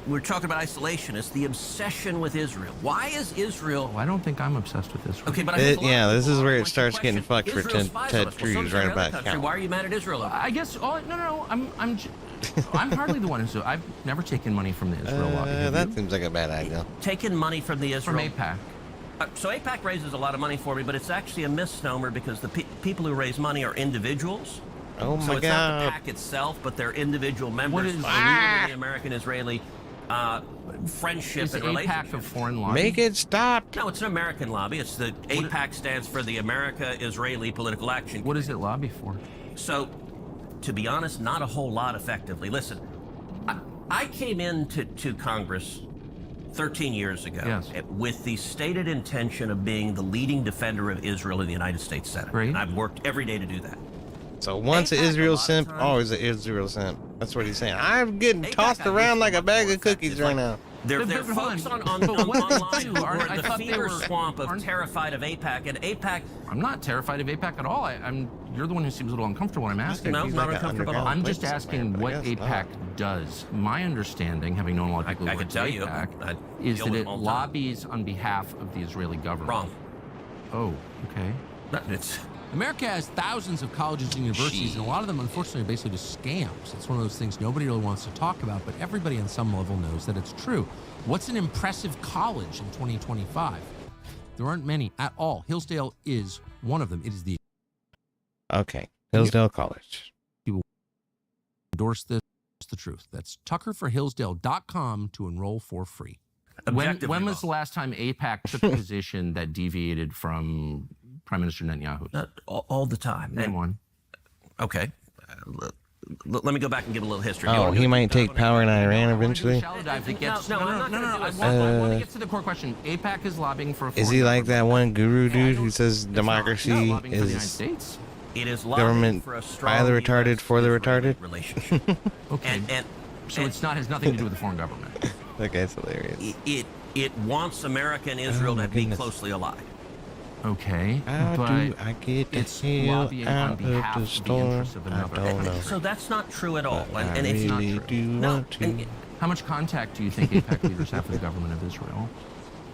We're talking about isolationists, the obsession with Israel. Why is Israel... Well, I don't think I'm obsessed with Israel. Okay, but this is where it starts getting fucked for Ted Cruz right about now. Why are you mad at Israel? I guess... No. I'm hardly the one who's... I've never taken money from the Israel lobby. That seems like a bad idea. Taken money from the Israel... From AIPAC. So AIPAC raises a lot of money for me, but it's actually a misnomer because the people who raise money are individuals. Oh, my God. So it's not the PAC itself, but they're individual members of the American-Israeli... friendship and relationship. AIPAC a foreign lobby? Make it stop. No, it's an American lobby. It's the AIPAC stands for the America-Israeli Political Action Committee. What does it lobby for? So, to be honest, not a whole lot effectively. Listen, I came into Congress 13 years ago with the stated intention of being the leading defender of Israel in the United States Senate. Great. And I've worked every day to do that. So once an Israel simp, always an Israel simp. That's what he's saying. I'm getting tossed around like a bag of cookies right now. There are folks online who are the fever swamp of terrified of AIPAC, and AIPAC... I'm not terrified of AIPAC at all. You're the one who seems a little uncomfortable when I'm asking. No, not uncomfortable at all. I'm just asking what AIPAC does. My understanding, having known a lot of people who work at AIPAC, is that it lobbies on behalf of the Israeli government. Wrong. Oh, okay. America has thousands of colleges and universities, and a lot of them, unfortunately, are basically just scams. It's one of those things nobody really wants to talk about, but everybody on some level knows that it's true. What's an impressive college in 2025? There aren't many at all. Hillsdale is one of them. It is the... Okay, Hillsdale College. People endorse this. It's the truth. That's tuckerforhillsdale.com to enroll for free. When was the last time AIPAC took a position that deviated from Prime Minister Netanyahu? All the time. Name one. Okay. Let me go back and give a little history. Oh, he might take power in Iran eventually. No. I want to get to the core question. AIPAC is lobbying for. Is he like that one guru dude who says democracy is it is government for a by the retarded for the retarded? Relationship. Okay. So it's not has nothing to do with the foreign government. That guy's hilarious. It wants America and Israel to be closely allied. Okay, How but do I get the it's hell lobbying on out behalf of the of the storm? interests of I another. don't know. So that's not true at all. I And it's not really true. do No, want to. and- How much contact do you think AIPAC leaders have with the government of Israel?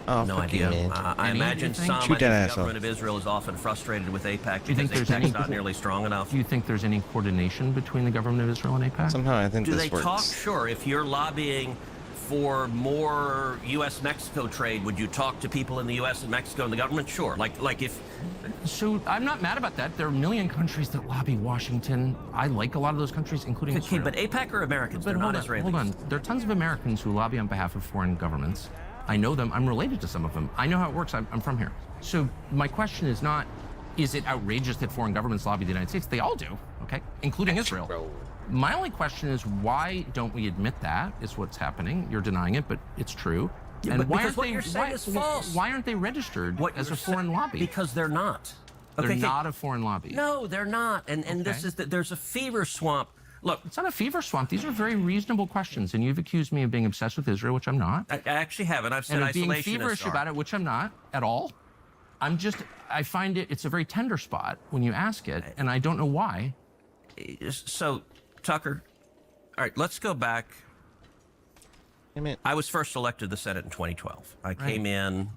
Oh, No fuck you, idea. man. I Any, imagine you think? some. I Shoot think that the asshole. government of Israel is often frustrated with AIPAC Do you think because there's AIPAC's any- not nearly strong enough. Do you think there's any coordination between the government of Israel and AIPAC? Somehow I think Do this they works. talk? Sure. If you're lobbying for more U.S.-Mexico trade, would you talk to people in the U.S. and Mexico and the government? Sure. Like if So I'm not mad about that. There are a million countries that lobby Washington. I like a lot of those countries, including okay, Israel. but AIPAC are Americans. But They're hold not on, Israelis. hold on. There are tons of Americans who lobby on behalf of foreign governments. I know them. I'm related to some of them. I know how it works. I'm from here. So my question is not, is it outrageous that foreign governments lobby the United States? They all do, okay, including Israel. My only question is, why don't we admit that is what's happening? You're denying it, but it's true. Yeah, and but why because aren't what they? you're saying is false. Why aren't they registered as a you're foreign lobby? Because they're not. They're Okay, not a foreign lobby. No, they're not. And this Okay. is that there's a fever swamp. Look, It's not a fever swamp. These are very reasonable questions, and you've accused me of being obsessed with Israel, which I'm not, I actually haven't. I've said and of being isolationist feverish are. about it, which I'm not at all. I find it's a very tender spot when you ask it, and I don't know why. So, Tucker, all right, let's go back. Damn it. I was first elected to the Senate in 2012. I came in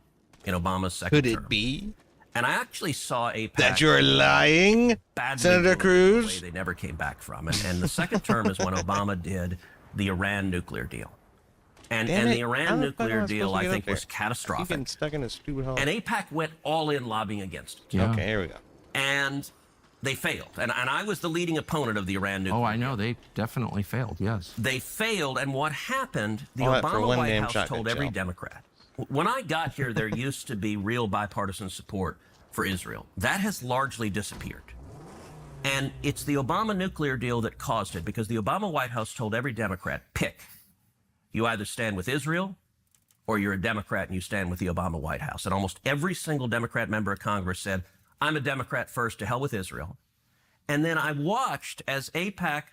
Obama's second Could term. it be And I actually saw AIPAC that you're lying, badly Senator ruined in a way Cruz? they never came back from. And the second term is when Obama did the Iran nuclear deal. And Damn it. the How Iran the fuck am nuclear I deal, supposed to I get think, up there? was You've catastrophic. been stuck in a stupid hole. And AIPAC went all in lobbying against it. Yeah. Okay, here we go. And they failed. And I was the leading opponent of the Iran nuclear Oh, I know. They definitely failed, yes. They failed, and what happened, the All that for Obama one White damn House shotgun told every shell. Democrat. When I got here, there used to be real bipartisan support for Israel. That has largely disappeared. And it's the Obama nuclear deal that caused it, because the Obama White House told every Democrat, pick. You either stand with Israel, or you're a Democrat and you stand with the Obama White House. And almost every single Democrat member of Congress said, I'm a Democrat first, to hell with Israel. And then I watched as AIPAC,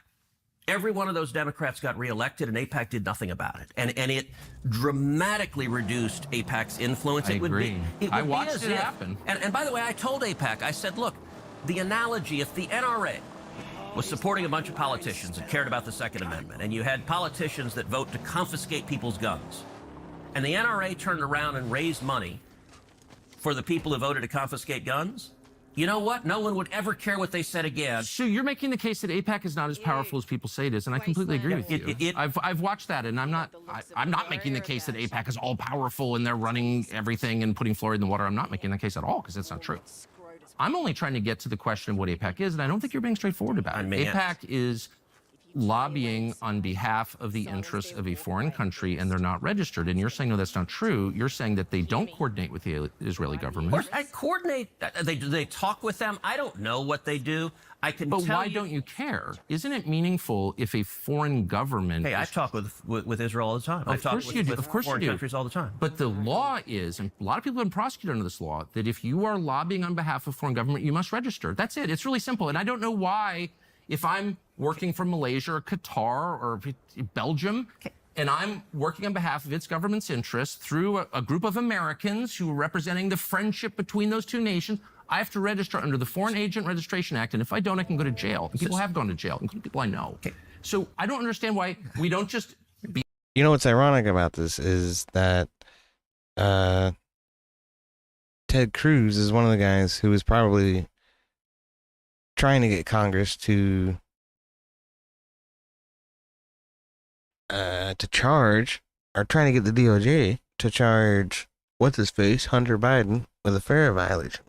every one of those Democrats got reelected, and AIPAC did nothing about it. And it dramatically reduced AIPAC's influence. I It would agree. Be, it I would be watched as it if- happen. And by the way, I told AIPAC, I said, look, the analogy, if the NRA was supporting a bunch of politicians that cared about the Second Amendment, and you had politicians that vote to confiscate people's guns, and the NRA turned around and raised money for the people who voted to confiscate guns, you know what? No one would ever care what they said again. So you're making the case that AIPAC is not as powerful as people say it is, and I completely agree with you. I've watched that, and I'm not making the case that AIPAC is all powerful and they're running everything and putting fluoride in the water. I'm not making that case at all, because that's not true. I'm only trying to get to the question of what AIPAC is, and I don't think you're being straightforward about it. I mean, AIPAC is lobbying on behalf of the interests of a foreign country, and they're not registered. And you're saying, no, that's not true. You're saying that they don't coordinate with the Israeli Of government. course, I coordinate. Do they talk with them? I don't know what they do. I can But tell why don't you care? Isn't it meaningful if a foreign government... Hey, I is- talk with Israel all the time. I Of talk course with, you do. with Of course you foreign do. countries all the time. But the law is, and a lot of people have been prosecuted under this law, that if you are lobbying on behalf of foreign government, you must register. That's it. It's really simple. And I don't know why, if I'm working from Malaysia or Qatar or Belgium, and I'm working on behalf of its government's interests through a group of Americans who are representing the friendship between those two nations, I have to register under the Foreign Agent Registration Act. And if I don't, I can go to jail. And people have gone to jail, including people I know. So I don't understand why we don't just be... You know what's ironic about this is that Ted Cruz is one of the guys who was probably trying to get Congress to charge, or trying to get the DOJ to charge what's his face, Hunter Biden, with a FARA violation.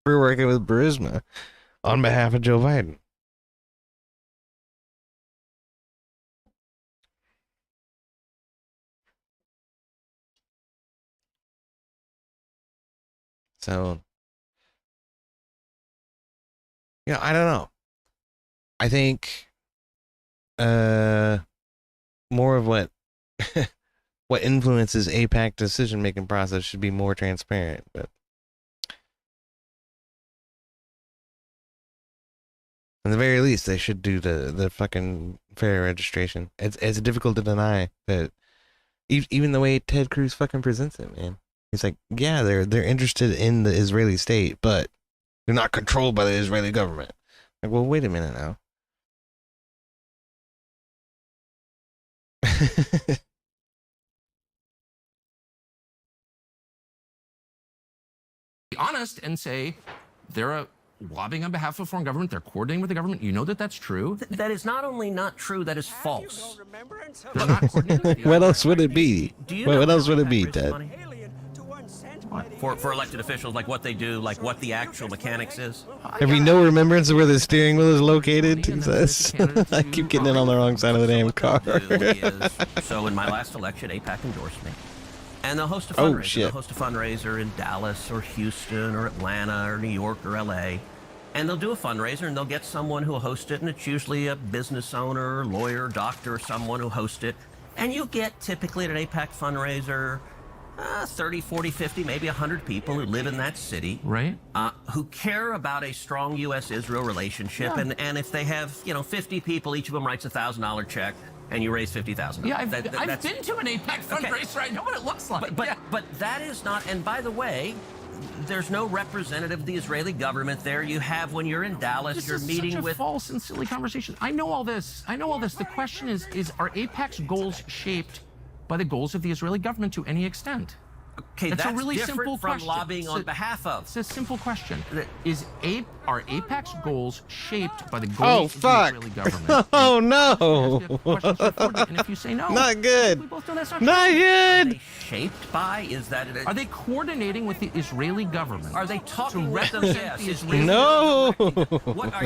We're working with Burisma on behalf of Joe Biden. So, I don't know. I think more of what what influences AIPAC decision-making process should be more transparent, but at the very least, they should do the fucking fair registration. It's difficult to deny that, even the way Ted Cruz fucking presents it, man. He's like, yeah, they're interested in the Israeli state, but they're not controlled by the Israeli government. Like, well, wait a minute now. Be honest and say they're lobbying on behalf of a foreign government. They're coordinating with the government. You know that that's true. That is not only not true, that is false. They're not coordinating. What else would it be? What else would it be, Ted? For elected officials, like what they do, like what the actual mechanics is? Have we no remembrance of where the steering wheel is located? I keep getting in on the wrong side of the damn car. So in my last election, AIPAC endorsed me. And they'll host a Oh, fundraiser. shit. They'll host a fundraiser in Dallas or Houston or Atlanta or New York or LA. And they'll do a fundraiser and they'll get someone who'll host it, and it's usually a business owner, lawyer, doctor, someone who hosts it. And you'll get typically at an AIPAC fundraiser 30, 40, 50, maybe 100 people who live in that city. Right. Who care about a strong U.S.-Israel relationship. Yeah. And if they have, 50 people, each of them writes a $1,000 check, and you raise $50,000. Yeah, I've been to an AIPAC fundraiser. I know what it looks like. But that is not, and by the way, there's no representative of the Israeli government there. You have, when you're in Dallas, you're meeting such a with... false and silly conversation. I know all this. The question is are AIPAC's goals shaped by the goals of the Israeli government to any extent? Okay, that's a really different simple from question. lobbying on behalf of. It's a simple question. Are AIPAC's goals shaped by the goals of the Israeli government? Oh, no. And if you say no, Not good. we both know that's not Not true. Are good. they shaped by? Is that... Are they coordinating with the Israeli government? Are they talking to with them? represent the Yes. Israeli No.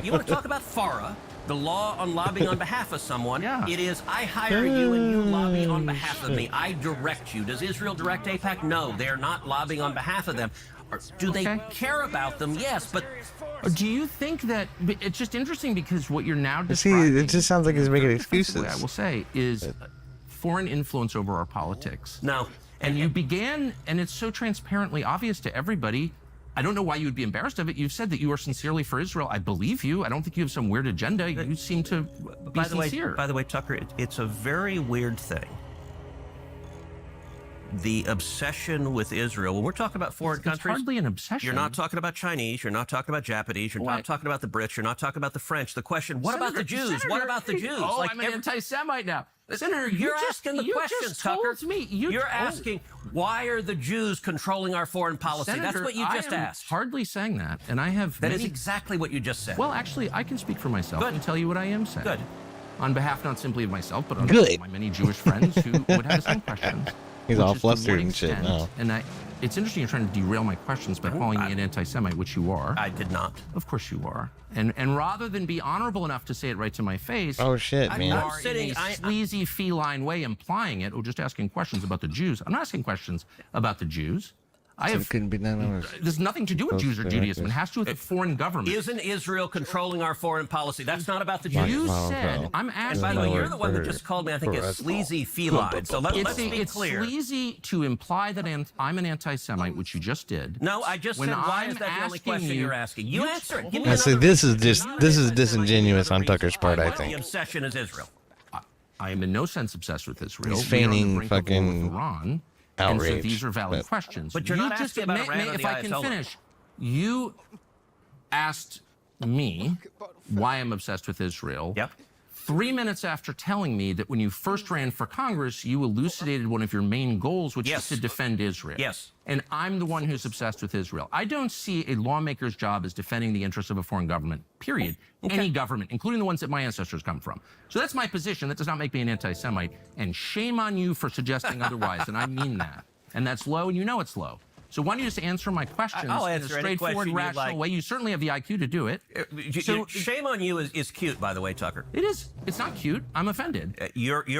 You want to talk about FARA, the law on lobbying on behalf of someone? Yeah. It is, I hire you and you lobby on behalf of me. I direct you. Does Israel direct AIPAC? No, they're not lobbying on behalf of them. Do they care about them? Yes, but... Do you think that it's just interesting because what you're now See, describing... it just sounds like he's making defensively, excuses. I will say, is foreign influence over our politics. No. And you began, and it's so transparently obvious to everybody. I don't know why you would be embarrassed of it. You've said that you are sincerely for Israel. I believe you. I don't think you have some weird agenda. You seem to be sincere. By the way, Tucker, it's a very weird thing. The obsession with Israel, when we're talking about foreign countries... It's hardly an obsession. You're not talking about Chinese, you're not talking about Japanese, you're not talking about the Brits, you're not talking about the French. The question, what about the Jews? What about the Jews? Oh, I'm an anti-Semite now. Senator, you're asking the questions, Tucker. You're asking, why are the Jews controlling our foreign policy? Senator, that's what you just asked. Hardly saying that, and I have... That is exactly what you just said. Well, actually, I can speak for myself Good. and tell you what I am saying. Good. On behalf not simply of myself, but on Good. behalf of my many Jewish friends who would have the same questions. He's which all is to what flustered and shit extent- now. And it's interesting you're trying to derail my questions by calling me an anti-Semite, which you are. I did not. Of course you are. And rather than be honorable enough to say it right to my face, Oh, shit, you man. are in a sleazy feline way implying it, or just asking questions about the Jews. I'm not asking questions about the Jews. It couldn't be none of us. There's nothing to do with Jews or Judaism. It has to do with the foreign government. Isn't Israel controlling our foreign policy? That's not about the Jews. You said, I'm asking By the way, you. you're the one that just called me, I think, a sleazy feline. So let's be clear. It's sleazy to imply that I'm an anti-Semite, which you just did. No, I just When said, why I'm is that the only asking question you- you're asking? You answer it. Give me I see, another this is reason. disingenuous on Tucker's part, I The think. obsession is Israel. I am in no sense obsessed with Israel. He's We are on the feigning brink of war with fucking Iran. outrage, And so these are valid but- questions. But you're You not just asking about Iran or if the I can Ayatollah. finish, you asked me why I'm obsessed with Israel. Yep. 3 minutes after telling me that when you first ran for Congress, you elucidated one of your main goals, which is to defend Israel. Yes. And I'm the one who's obsessed with Israel. I don't see a lawmaker's job as defending the interests of a foreign government, period. Any government, including the ones that my ancestors come from. So that's my position. That does not make me an anti-Semite. And shame on you for suggesting otherwise, and I mean that. And that's low, and you know it's low. So why don't you just answer my questions I'll in a answer any straightforward, question you'd rational like. way? You certainly have the IQ to do it. So Shame on you is cute, by the way, Tucker. it is. It's not cute. I'm offended.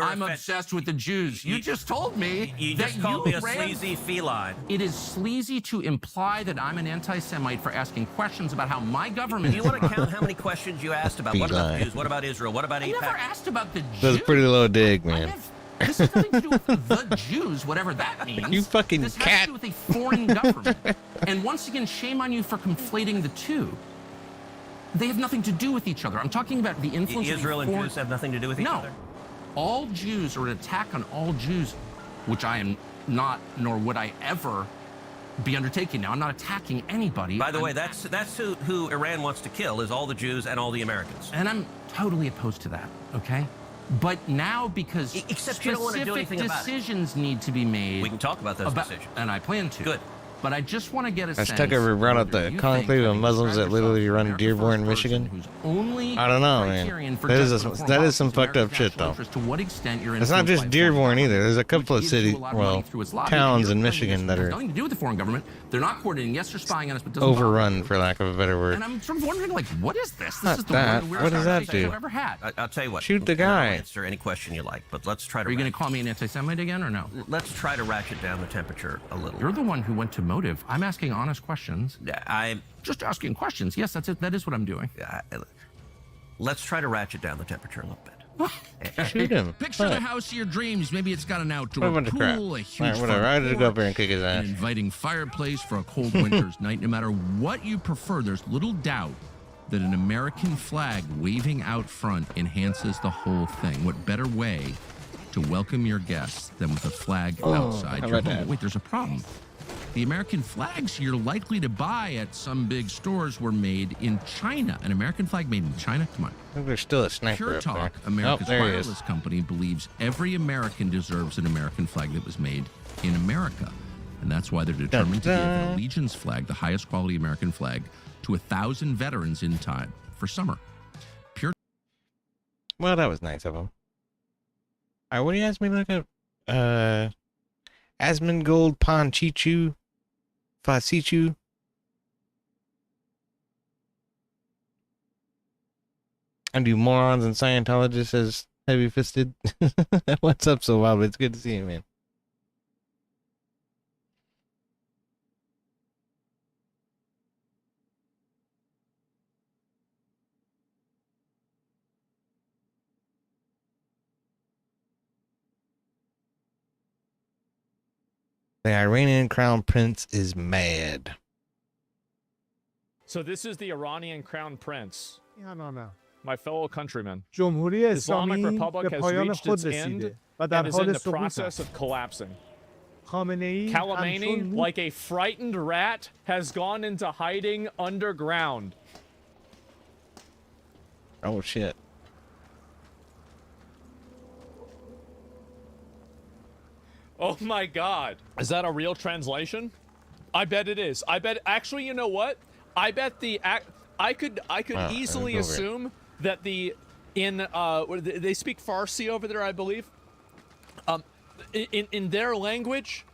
I'm obsessed with the Jews. You just told me You that just called me a ran- sleazy feline. It is sleazy to imply that I'm an anti-Semite for asking questions about how my government. Do you want to count how many questions you asked about? What about the Jews? What about Israel? What about I never AIPAC? asked about the Jews. That's a pretty low dig, man. This has nothing to do with the Jews, whatever that means. You fucking this cat. has to do with a foreign government. And once again, shame on you for conflating the two. They have nothing to do with each other. I'm talking about the influence Israel of and Jews have nothing to do with each other? No. All Jews, or an attack on all Jews, which I am not, nor would I ever be undertaking now. I'm not attacking anybody. By the way, that's who Iran wants to kill, is all the Jews and all the Americans. And I'm totally opposed to that, okay? But now, because Except you don't want to do anything about it. decisions need to be made. We can talk about those decisions. And I plan to. Good. But I just want to get a Has sense. Tucker ever brought up the whether you conclave think of Muslims that literally run America Dearborn, first Michigan? person who's only I don't know, man. criterion for That is judgment a- of that foreign is some policy, fucked up America's shit, national though. interest, to what extent you're It's not influenced just by foreign Dearborn either. government, There's a couple of which gives you city, a lot of money well, through its lobby. towns You're in claiming Michigan this that has are nothing to do with the foreign government. They're not coordinating. Yes, they're spying on us, but it doesn't bother overrun, them. for lack of a better word. And I'm sort of wondering, like, what is this? This Not is the that. weirdest What does that conversation do? I've ever had. I'll tell you what. Shoot the and I'll guy. answer any question you like, but let's try to. Are you going to call me an anti-Semite again, or no? Let's try to ratchet down the temperature a little. You're the one who went to motive. I'm asking honest questions. I'm Just asking questions. Yes, that's it. That is what I'm doing. Let's try to ratchet down the temperature a little bit. Shoot him. Picture the What? house of your dreams. Maybe it's got an What outdoor a bunch of crap. pool, a huge Alright, whatever. I front just go up there and porch, kick his an ass. inviting fireplace for a cold winter's night. No matter what you prefer, there's little doubt that an American flag waving out front enhances the whole thing. What better way to welcome your guests than with a flag outside how your about home? that? Wait, there's a problem. The American flags you're likely to buy at some big stores were made in China. An American flag made in China? Come on. I think there's still a sniper Pure up Talk, there. America's oh, there he wireless is. company, believes every American deserves an American flag that was made in America. And that's why they're determined to give an Dun-dun. allegiance flag, the highest quality American flag, to 1,000 veterans in time for summer. Pure Well, that was nice of him. Alright, what do you ask me to look up? Asmongold Ponchichu Fasichu. And do morons and Scientologists as heavy fisted? What's up so wild? It's good to see you, man. The Iranian crown prince is mad. So this is the Iranian crown prince, نه. my fellow countrymen. جمهوری Islamic اسلامی Republic به has پایان reached خود its end رسیده و در and is in حال the سقوط process است. of collapsing. خامنه‌ای Khamenei, همچون like a frightened rat, has gone into hiding underground. Oh shit. Oh my god. Is that a real translation? I bet it is. I bet actually, you know what? I bet I could Wow, easily over it. assume that they speak Farsi over there, I believe. In their language,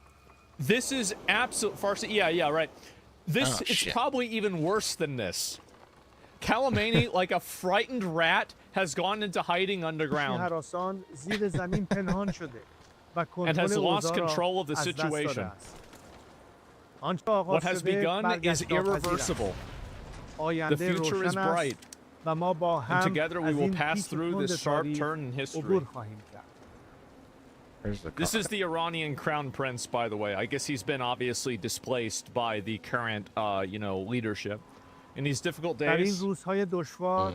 this is absolute Farsi. Yeah, right. This Oh, it's shit. probably even worse than this. Khamenei, like a frightened rat, has gone into hiding underground هراسان زیر زمین پنهان شده و and has کنترل lost اوضاع را control of the از دست داده situation. است. آنچه آغاز What has شده begun is برگشت ناپذیر است. irreversible. The آینده future is روشن bright, است و ما با and هم together we از will این pass پیچ through تند this sharp تاریخ turn in history. عبور خواهیم کرد. Where's the This car? is the Iranian crown prince, by the way. I guess he's been obviously displaced by the current, leadership. In these difficult در این days, روزهای دشوار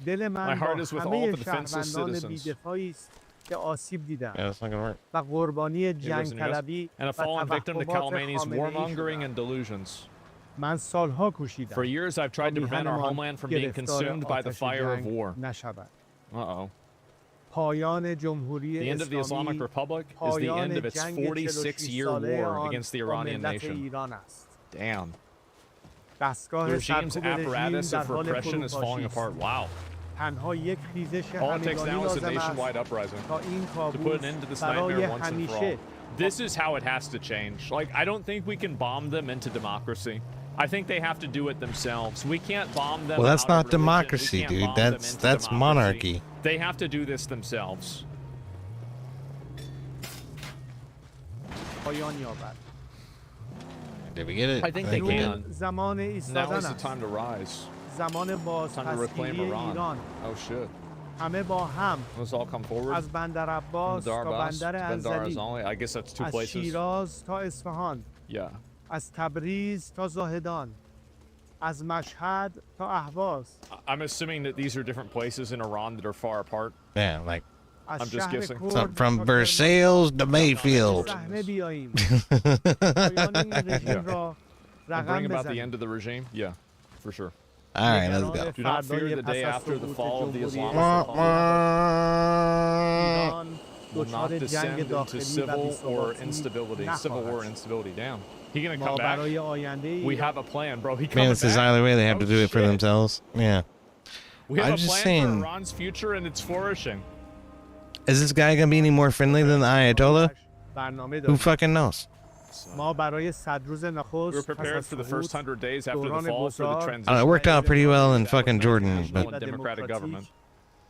دل My من heart با is with all همه the defenseless شهروندان citizens. بی‌دفاعی است که آسیب دیدند Yeah, that's not gonna work. و قربانی It جنگ wasn't طلبی and a و fallen victim to توهمات Khamenei's خامنه‌ای warmongering شدند. and delusions. من سالها For کوشیدم years, I've tried to prevent our میهنمان homeland from being گرفتار consumed by the آتش fire of جنگ war. نشود. Uh-oh. پایان جمهوری The end of the Islamic اسلامی Republic is the end پایان of its جنگ 46-year 46 ساله war آن against the با Iranian ملت nation. ایران است. Damn. دستگاه The regime's سرکوب رژیم apparatus در of حال repression is falling فروپاشی است. apart. Wow. تنها یک خیزش All it takes همگانی now is a لازم nationwide است uprising تا این to put کابوس an end to this برای nightmare once and for all. همیشه This is how it has to change. Like, I don't think we can bomb them into democracy. I think they have to do it themselves. We can't bomb them. Well, that's out of not religion. democracy, We can't dude. bomb them That's into that's democracy. monarchy. They have to do this themselves. پایان یابد. Did we get it? I think they can. زمان Now ایستادن is the است. time to rise. زمان Time to reclaim بازپسگیری Iran. ایران. Oh shit. همه با هم Let's all come forward. از بندر عباس Dar تا Abbas, بندر Bandar انزلی، Azali. I guess that's two از places. شیراز تا اصفهان، Yeah. از تبریز تا زاهدان، از مشهد تا اهواز، I'm assuming that these are different places in Iran that are far apart. Yeah, like از I'm just شهر guessing. کرد from تا Versailles to Mayfield. صحنه بیاییم. پایان این رژیم را And رقم bring about the بزنیم. end of the regime. Yeah, for sure. All right, let's go. Do not fear the day after the fall of the Islamic Republic. ایران Will not دچار descend جنگ into داخلی و civil or بی‌ثباتی instability. Civil war and نخواهد. instability. Damn. He gonna ما come back? برای آینده We ایران have a plan, bro. He Man, coming this is back? either way they have to Oh, do it for shit. themselves. Yeah. We have I'm a just plan saying- for Iran's future and it's flourishing. Is this guy gonna be any more friendly than the Ayatollah? برنامه Who داریم. fucking knows? ما برای 100 روز We were نخست پس prepared از for the سقوط first 100 days after the دوران fall for the گذار I don't know, transition. it worked out pretty well in fucking Jordan, National but and democratic government.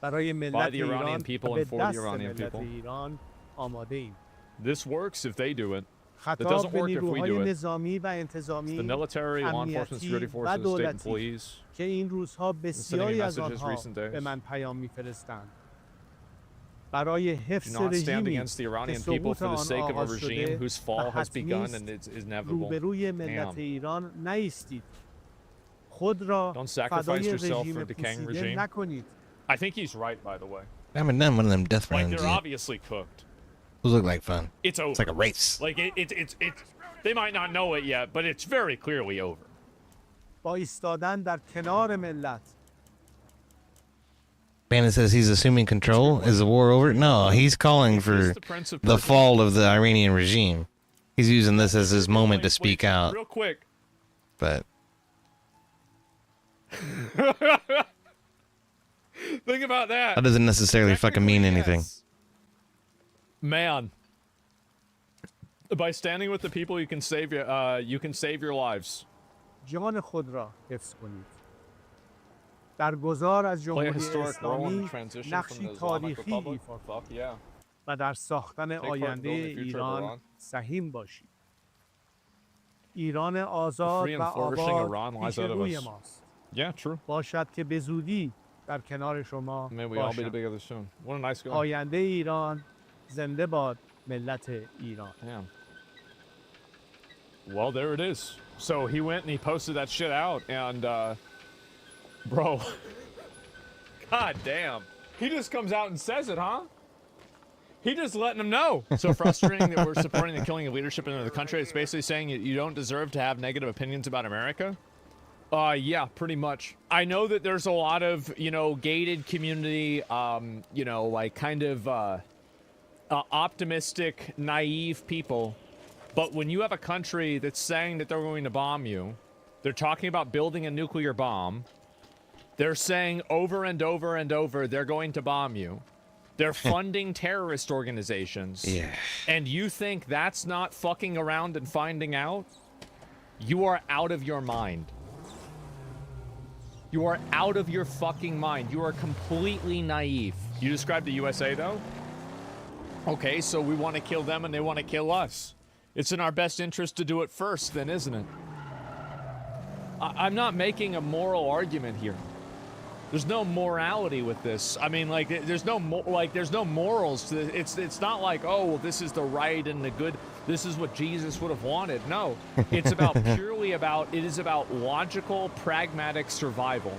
برای By ملت the Iranian ایران people و به and for the دست Iranian ملت people. ایران آماده ایم. This works if they do it. It خطاب doesn't به work if we نیروهای do it. نظامی و The انتظامی military, law enforcement, security امنیتی و forces, state دولتی employees. که این روزها بسیاری از messages آنها recent days. به من پیام میفرستند برای Do حفظ not stand رژیمی against the که Iranian people سقوط for the آن sake of a آغاز regime شده whose و fall has حتمی begun است. and it's inevitable. روبروی ملت Damn. ایران نایستید. خود را Don't sacrifice فدای yourself for رژیم a decaying پوسیده regime. نکنید. I think he's right, by the way. I haven't done one of them death Like, runs they're yet. obviously cooked. Those look like fun. It's over. It's like a race. Like, it's they might not know it yet, but it's very clearly over. با ایستادن در کنار ملت Bandit says he's assuming control. Is the war over? No, he's calling for the Prince of the Persia. fall of the Iranian regime. He's using this as his moment to Wait, speak out. Real quick. But Think about that. that doesn't necessarily fucking mean anything. Man. By standing with the people, you can save your lives. جان خود را حفظ کنید. در گذار از Play a جمهوری historic role in the اسلامی transition from نقشی the Islamic تاریخی Republic. ایفا Fuck yeah. و در ساختن part in آینده building the future of ایران Iran. سهیم باشید. ایران آزاد free و and flourishing آباد Iran lies پیش ahead of روی us. ماست. Yeah, true. باشد که به زودی در کنار شما May we all be باشم. together soon. What a nice guy. آینده ایران زنده باد ملت ایران. Damn. Well, there it is. So he went and he posted that shit out, and bro, god damn, he just comes out and says it, huh? He just letting them know. So frustrating that we're supporting the killing of leadership in the country. It's basically saying you don't deserve to have negative opinions about America. Yeah, pretty much. I know that there's a lot of, gated community, like kind of optimistic, naive people. But when you have a country that's saying that they're going to bomb you, they're talking about building a nuclear bomb. They're saying over and over and over they're going to bomb you. They're funding terrorist organizations. Yeah. And you think that's not fucking around and finding out? You are out of your mind. You are out of your fucking mind. You are completely naive. You described the USA, though? Okay, so we want to kill them and they want to kill us. It's in our best interest to do it first, then, isn't it? I'm not making a moral argument here. There's no morality with this. I mean, like, there's no morals to this. It's not like, oh, well, this is the right and the good. This is what Jesus would have wanted. No, it's about it is about logical, pragmatic survival,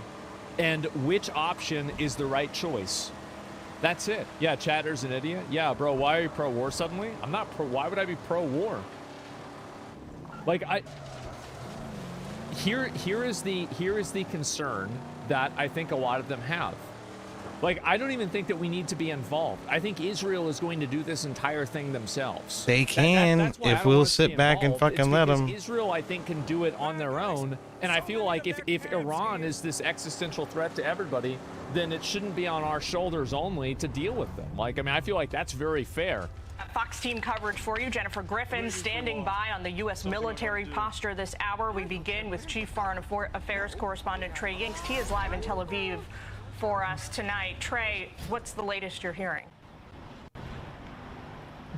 and which option is the right choice. That's it. Yeah, Chatter's an idiot. Yeah, bro, why are you pro-war suddenly? I'm not pro. Why would I be pro-war? Like, here is the concern that I think a lot of them have. Like, I don't even think that we need to be involved. I think Israel is going to do this entire thing themselves. They can That's why I if don't we'll want us to be sit back and involved. fucking let It's them. because Israel, I think, can do it on their own. And I feel like if Iran is this existential threat to everybody, then it shouldn't be on our shoulders only to deal with them. Like, I mean, I feel like that's very fair. Fox team coverage for you. Jennifer Griffin standing by on the U.S. military posture this hour. We begin with Chief Foreign Affairs Correspondent Trey Yingst. He is live in Tel Aviv for us tonight. Trey, what's the latest you're hearing?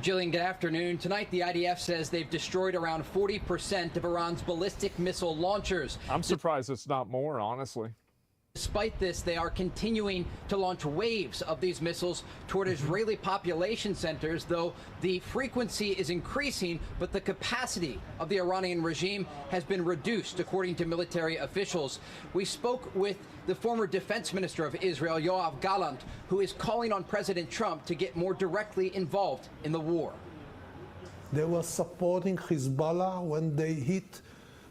Jillian, good afternoon. Tonight, the IDF says they've destroyed around 40% of Iran's ballistic missile launchers. I'm surprised it's not more, honestly. Despite this, they are continuing to launch waves of these missiles toward Israeli population centers, though the frequency is increasing, but the capacity of the Iranian regime has been reduced, according to military officials. We spoke with the former defense minister of Israel, Yoav Gallant, who is calling on President Trump to get more directly involved in the war. They were supporting Hezbollah when they hit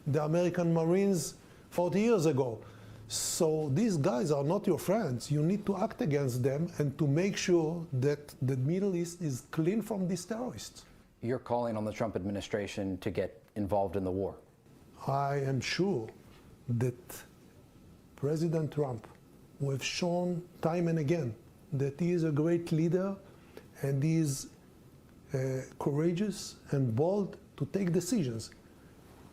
the American Marines 40 years ago. So these guys are not your friends. You need to act against them and to make sure that the Middle East is clean from these terrorists. You're calling on the Trump administration to get involved in the war. I am sure that President Trump, who has shown time and again that he is a great leader and he is courageous and bold to take decisions,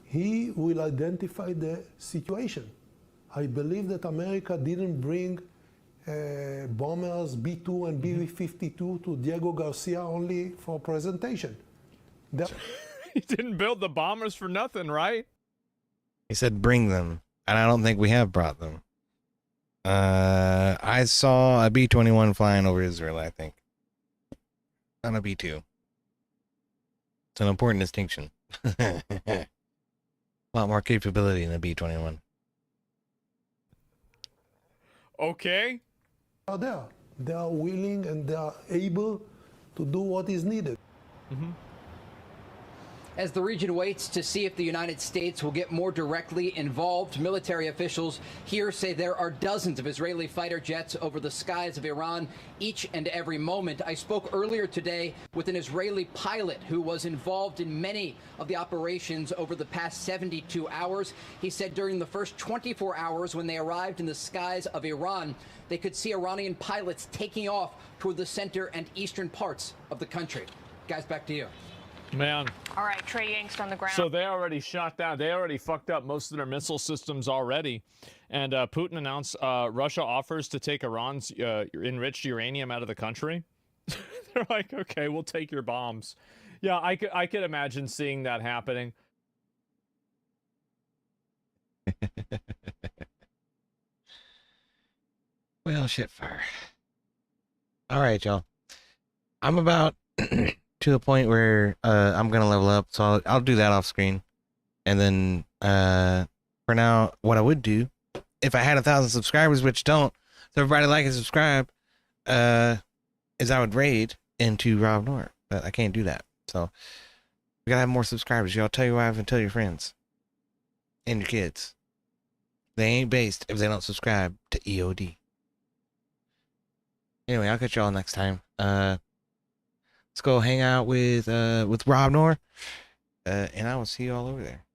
he will identify the situation. I believe that America didn't bring bombers B-2 and B-52 to Diego Garcia only for presentation. He didn't build the bombers for nothing, right? He said bring them, and I don't think we have brought them. I saw a B-21 flying over Israel, I think. Not a B-2. It's an important distinction. A lot more capability in a B-21. Okay. Are there. They are willing and they are able to do what is needed. As the region waits to see if the United States will get more directly involved, military officials here say there are dozens of Israeli fighter jets over the skies of Iran each and every moment. I spoke earlier today with an Israeli pilot who was involved in many of the operations over the past 72 hours. He said during the first 24 hours when they arrived in the skies of Iran, they could see Iranian pilots taking off toward the center and eastern parts of the country. Guys, back to you. Man. All right, Trey Yingst on the ground. So they already shot down. They already fucked up most of their missile systems already. And Putin announced Russia offers to take Iran's enriched uranium out of the country. They're like, okay, we'll take your bombs. Yeah, I could imagine seeing that happening. Well, shit fire. All right, y'all. I'm about to a point where I'm gonna level up, so I'll do that off screen, and then for now, what I would do if I had 1,000 subscribers, which don't, so everybody like and subscribe, is I would raid into Rob Nort, but I can't do that. So we gotta have more subscribers. Y'all tell your wife and tell your friends and your kids. They ain't based if they don't subscribe to EOD. Anyway, I'll catch y'all next time. Let's go hang out with Rob Nor, and I will see you all over there.